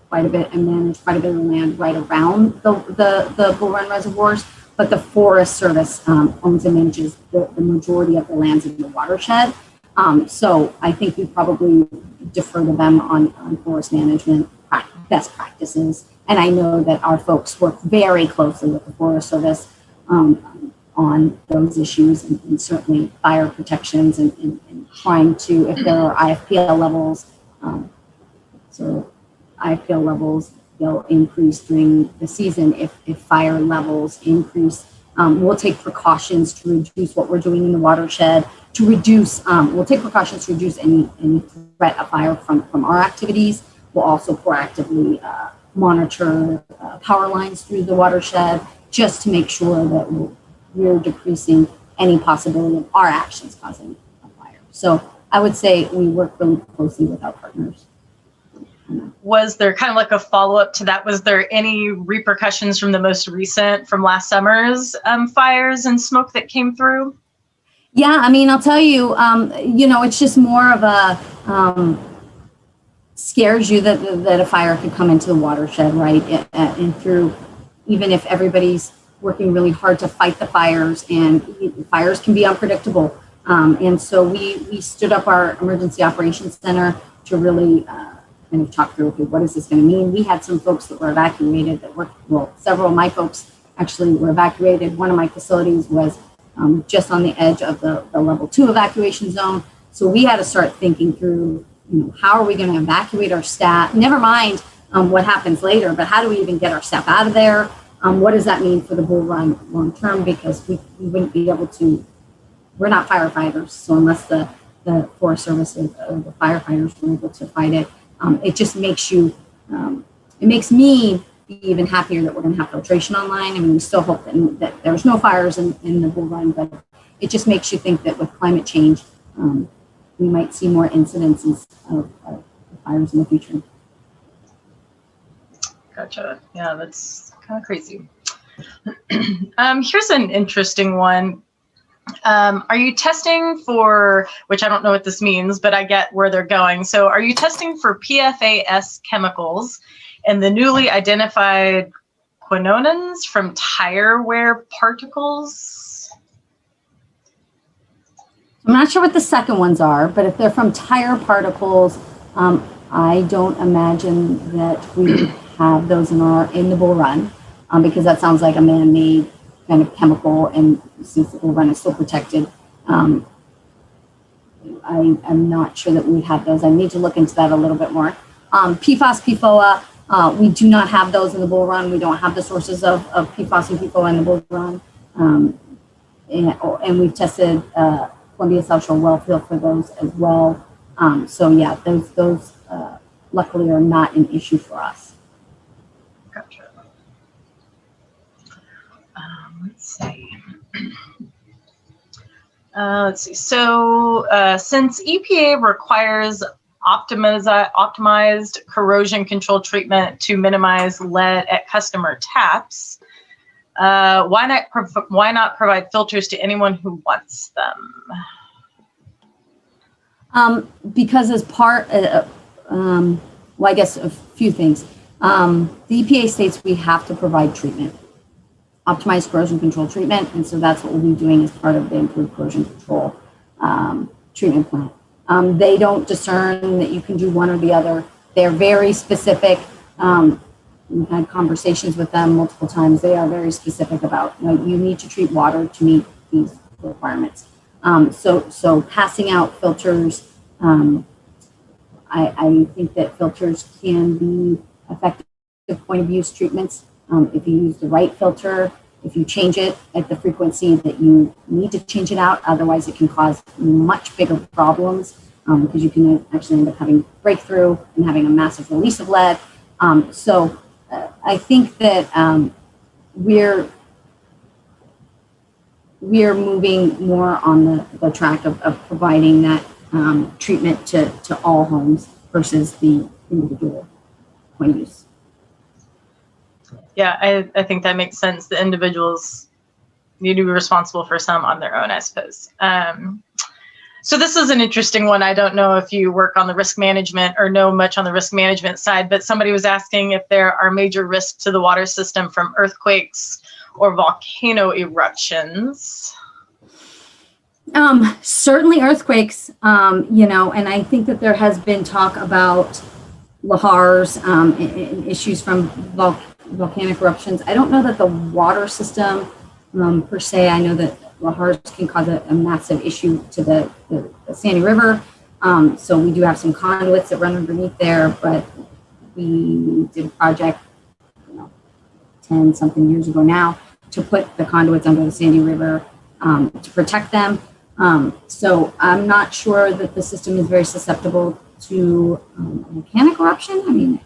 quite a bit and manage quite a bit of the land right around the Bull Run reservoirs, but the Forest Service owns and manages the majority of the lands in the watershed. So I think we probably defer to them on forest management best practices. And I know that our folks work very closely with the Forest Service on those issues, and certainly fire protections and trying to, if there are IFPL levels, so IFPL levels, they'll increase during the season if fire levels increase. We'll take precautions to reduce what we're doing in the watershed, to reduce, we'll take precautions to reduce any threat of fire from our activities. We'll also proactively monitor power lines through the watershed just to make sure that we're decreasing any possibility of our actions causing a fire. So I would say we work really closely with our partners. Was there kind of like a follow-up to that? Was there any repercussions from the most recent, from last summer's fires and smoke that came through? Yeah, I mean, I'll tell you, it's just more of a scares you that a fire could come into the watershed, right? And through, even if everybody's working really hard to fight the fires, and fires can be unpredictable. And so we stood up our emergency operations center to really kind of talk through, okay, what is this going to mean? We had some folks that were evacuated several of my folks actually were evacuated. One of my facilities was just on the edge of the level 2 evacuation zone. So we had to start thinking through, how are we going to evacuate our staff? Never mind what happens later, but how do we even get our staff out of there? What does that mean for the Bull Run long term? Because we wouldn't be able to, we're not firefighters. So unless the Forest Service or the firefighters were able to fight it, it just makes you, it makes me be even happier that we're going to have filtration online. I mean, we still hope that there's no fires in the Bull Run, but it just makes you think that with climate change, we might see more incidences of fires in the future. Gotcha. Yeah, that's kind of crazy. Here's an interesting one. Are you testing for, which I don't know what this means, but I get where they're going. So are you testing for PFAS chemicals and the newly identified quinonins from tire wear particles? I'm not sure what the second ones are, but if they're from tire particles, I don't imagine that we have those in the Bull Run, because that sounds like a man-made kind of chemical, and since the Bull Run is still protected, I'm not sure that we have those. I need to look into that a little bit more. PFAS, PFOA, we do not have those in the Bull Run. We don't have the sources of PFAS and PFOA in the Bull Run. And we've tested Columbia South Shore well field for those as well. So yeah, those luckily are not an issue for us. Gotcha. Let's see. Let's see. So since EPA requires optimized corrosion control treatment to minimize lead at customer taps, why not provide filters to anyone who wants them? Because as part, well, I guess a few things. The EPA states we have to provide treatment, optimized corrosion control treatment, and so that's what we'll be doing as part of the improved corrosion control treatment plan. They don't discern that you can do one or the other. They're very specific. We've had conversations with them multiple times. They are very specific about, you need to treat water to meet these requirements. So passing out filters, I think that filters can be effective point of use treatments. If you use the right filter, if you change it at the frequency that you need to change it out, otherwise it can cause much bigger problems because you can actually end up having breakthrough and having a massive release of lead. So I think that we're moving more on the track of providing that treatment to all homes versus the individual point of use. Yeah, I think that makes sense. The individuals need to be responsible for some on their own, I suppose. So this is an interesting one. I don't know if you work on the risk management or know much on the risk management side, but somebody was asking if there are major risks to the water system from earthquakes or volcano eruptions. Certainly earthquakes, and I think that there has been talk about lahars and issues from volcanic eruptions. I don't know that the water system per se. I know that lahars can cause a massive issue to the Sandy River. So we do have some conduits that run underneath there, but we did a project 10 something years ago now to put the conduits under the Sandy River to protect them. So I'm not sure that the system is very susceptible to volcanic eruption. I mean,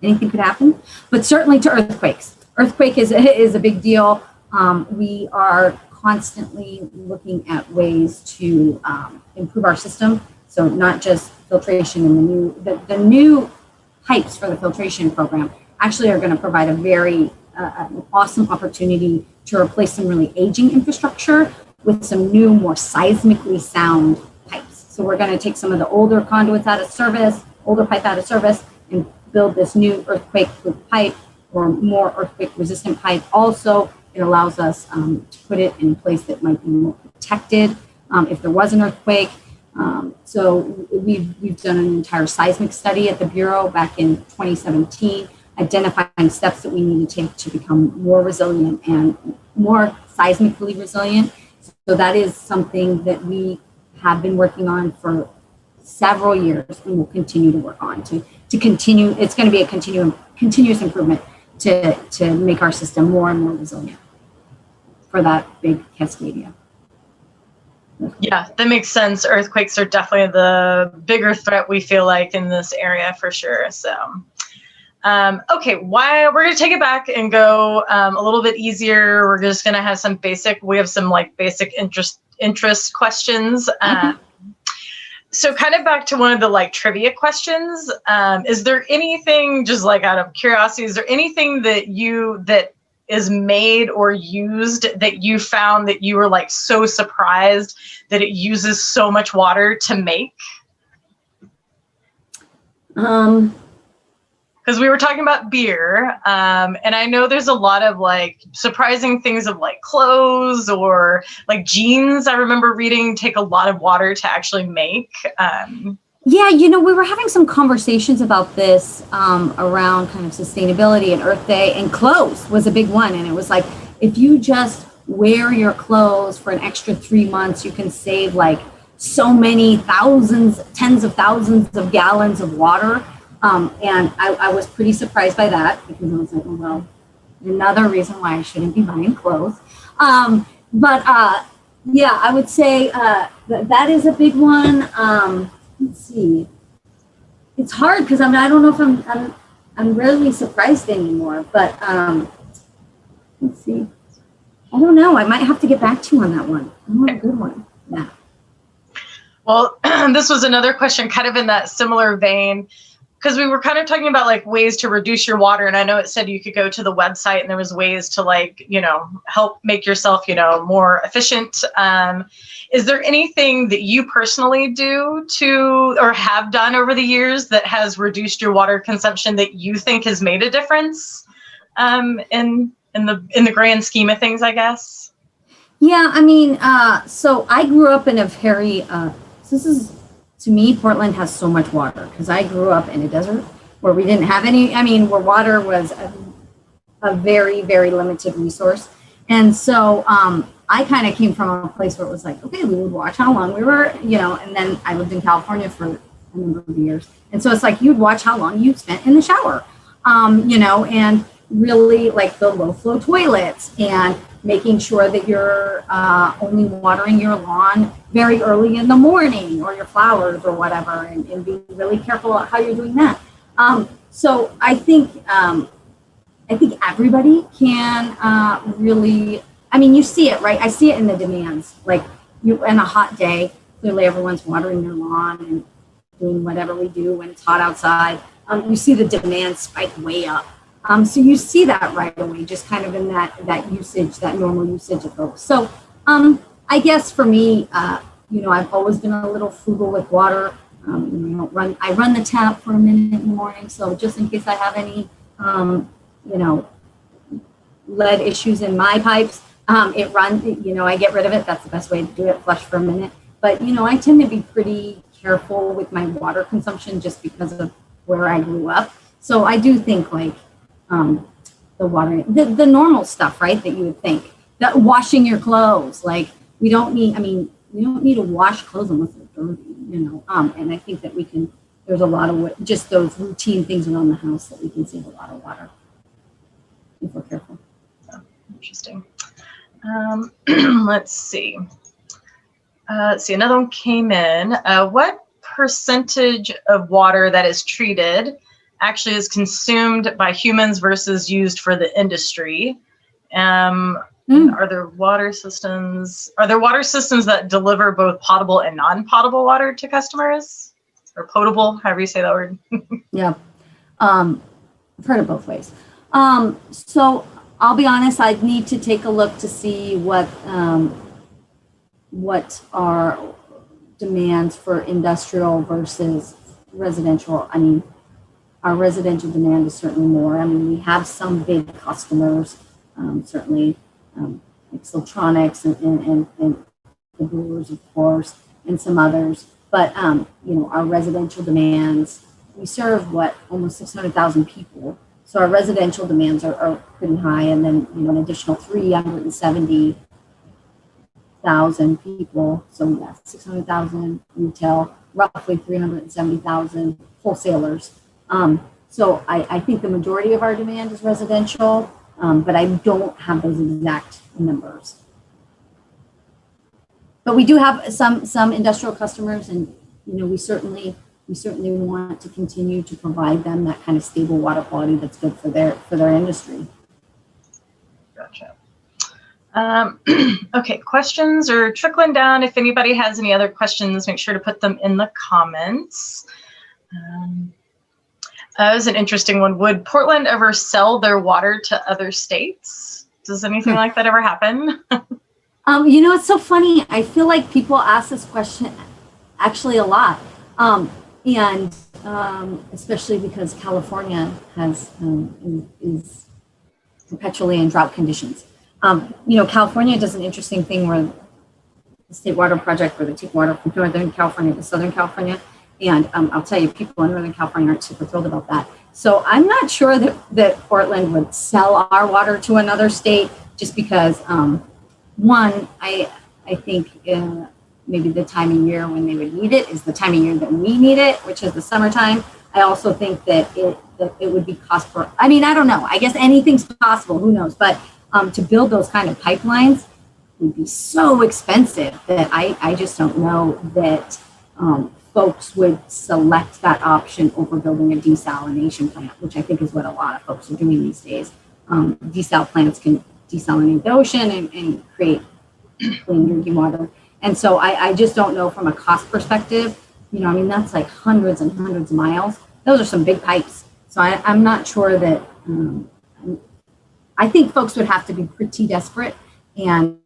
anything could happen, but certainly to earthquakes. Earthquake is a big deal. We are constantly looking at ways to improve our system. So not just filtration and the new pipes for the filtration program actually are going to provide a very an awesome opportunity to replace some really aging infrastructure with some new, more seismically sound pipes. So we're going to take some of the older conduits out of service, older pipe out of service, and build this new earthquake-proof pipe or more earthquake-resistant pipe. Also, it allows us to put it in a place that might be more protected if there was an earthquake. So we've done an entire seismic study at the Bureau back in 2017, identifying steps that we need to take to become more resilient and more seismically resilient. So that is something that we have been working on for several years and will continue to work on to continue. It's going to be a continuous improvement to make our system more and more resilient for that big Cascadia. Yeah, that makes sense. Earthquakes are definitely the bigger threat we feel like in this area for sure. So, okay, we're going to take it back and go a little bit easier. We're just going to have some basic interest questions. So kind of back to one of the trivia questions. Is there anything, just out of curiosity, is there anything that is made or used that you found that you were so surprised that it uses so much water to make? Because we were talking about beer, and I know there's a lot of surprising things of clothes or jeans. I remember reading take a lot of water to actually make. Yeah, we were having some conversations about this around kind of sustainability and Earth Day, and clothes was a big one. And it was if you just wear your clothes for an extra 3 months, you can save so many tens of thousands of gallons of water. And I was pretty surprised by that because I was well, another reason why I shouldn't be buying clothes. But Yeah, I would say that is a big one. Let's see. It's hard because I don't know if I'm rarely surprised anymore, but let's see. I don't know. I might have to get back to you on that one. I want a good one. Yeah. Well, this was another question kind of in that similar vein, because we were kind of talking about like ways to reduce your water. And I know it said you could go to the website and there was ways to like, help make yourself, more efficient. Is there anything that you personally do to, or have done over the years that has reduced your water consumption that you think has made a difference in the grand scheme of things, I guess? Yeah, I mean, so I grew up in a very, to me, Portland has so much water because I grew up in a desert where we didn't have any, where water was a very, very limited resource. And so I kind of came from a place where it was like, okay, we would watch how long we were, and then I lived in California for a number of years. And so it's like, you'd watch how long you spent in the shower, and really like the low flow toilets and making sure that you're only watering your lawn very early in the morning or your flowers or whatever, and being really careful about how you're doing that. So I think everybody can really, you see it, right? I see it in the demands. Like you in a hot day, clearly everyone's watering their lawn and doing whatever we do when it's hot outside. You see the demand spike way up. So you see that right away, just kind of in that usage, that normal usage of those. So I guess for me, I've always been a little frugal with water. I run the tap for a minute in the morning. So just in case I have any, lead issues in my pipes, it runs, I get rid of it. That's the best way to do it, flush for a minute. But, I tend to be pretty careful with my water consumption just because of where I grew up. So I do think like, the water, the normal stuff, right? That you would think that washing your clothes, like we don't need to wash clothes unless they're dirty, and I think that there's a lot of just those routine things around the house that we can save a lot of water if we're careful. Oh, interesting. Let's see. Another one came in. What percentage of water that is treated actually is consumed by humans versus used for the industry? Are there water systems that deliver both potable and non-potable water to customers, or potable, however you say that word? Yeah, I've heard it both ways. So I'll be honest, I'd need to take a look to see what are demands for industrial versus residential. Our residential demand is certainly more. We have some big customers, certainly like Siltronics and the brewers, of course, and some others. But, our residential demands, we serve almost 600,000 people. So our residential demands are pretty high. And then, an additional 370,000 people. So yeah, 600,000 retail, roughly 370,000 wholesalers. So I think the majority of our demand is residential, but I don't have those exact numbers. But we do have some industrial customers, and we certainly want to continue to provide them that kind of stable water quality that's good for their industry. Gotcha. Okay, questions are trickling down. If anybody has any other questions, make sure to put them in the comments. That was an interesting one. Would Portland ever sell their water to other states? Does anything like that ever happen? It's so funny. I feel like people ask this question actually a lot. And especially because California is perpetually in drought conditions. California does an interesting thing where the State Water Project, where they take water from Northern California to Southern California. And I'll tell you, people in Northern California aren't super thrilled about that. So I'm not sure that Portland would sell our water to another state just because, one, I think maybe the time of year when they would need it is the time of year that we need it, which is the summertime. I also think that it would be cost per, I don't know. I guess anything's possible, who knows? But to build those kind of pipelines, would be so expensive that I just don't know that folks would select that option over building a desalination plant, which I think is what a lot of folks are doing these days. Desal plants can desalinate the ocean and create clean drinking water. And so I just don't know from a cost perspective, you know, I mean, that's like hundreds and hundreds of miles. Those are some big pipes. So I'm not sure that, I think folks would have to be pretty desperate. And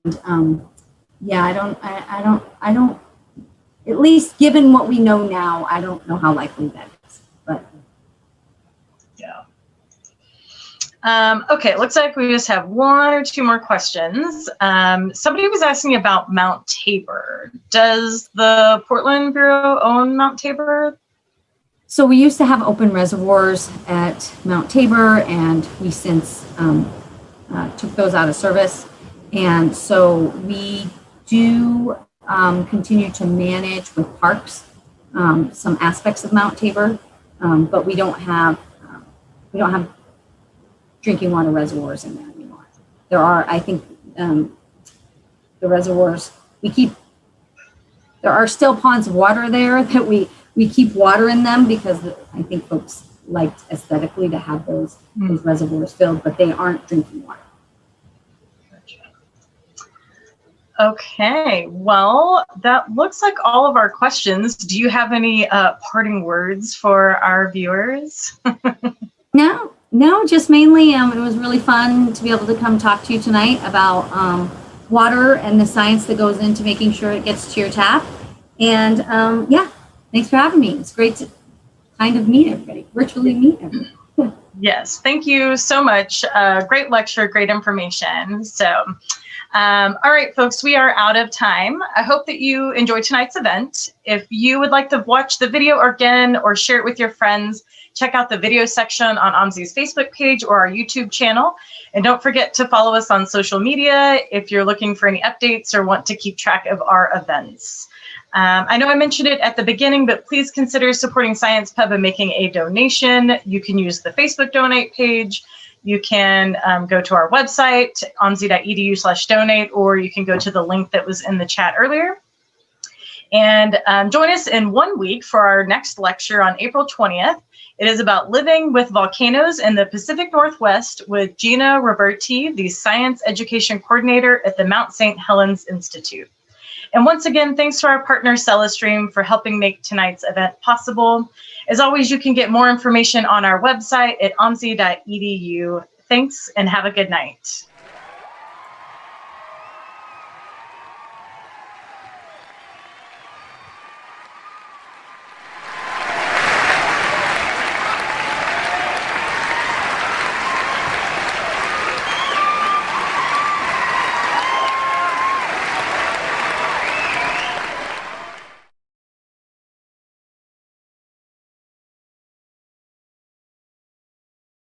yeah, I don't, at least given what we know now, I don't know how likely that is, but. Yeah. Okay, looks like we just have one or two more questions. Somebody was asking about Mount Tabor. Does the Portland Bureau own Mount Tabor? So we used to have open reservoirs at Mount Tabor, and we since took those out of service. And so we do continue to manage with parks some aspects of Mount Tabor, but we don't have drinking water reservoirs in there anymore. There are, I think, the reservoirs there are still ponds of water there that we keep water in them because I think folks liked aesthetically to have those reservoirs filled, but they aren't drinking water. Okay, well, that looks like all of our questions. Do you have any parting words for our viewers? No, just mainly it was really fun to be able to come talk to you tonight about water and the science that goes into making sure it gets to your tap. And yeah, thanks for having me. It's great to kind of meet everybody, virtually meet everybody. Yes, thank you so much. Great lecture, great information. So, all right, folks, we are out of time. I hope that you enjoyed tonight's event. If you would like to watch the video again or share it with your friends, check out the video section on OMSI's Facebook page or our YouTube channel. And don't forget to follow us on social media if you're looking for any updates or want to keep track of our events. I know I mentioned it at the beginning, but please consider supporting Science Pub and making a donation. You can use the Facebook donate page. You can go to our website, omsi.edu/donate, or you can go to the link that was in the chat earlier. And join us in 1 week for our next lecture on April 20th. It is about living with volcanoes in the Pacific Northwest with Gina Roberti, the Science Education Coordinator at the Mount St. Helens Institute. And once again, thanks to our partner, Cellastream, for helping make tonight's event possible. As always, you can get more information on our website at omsi.edu. Thanks and have a good night.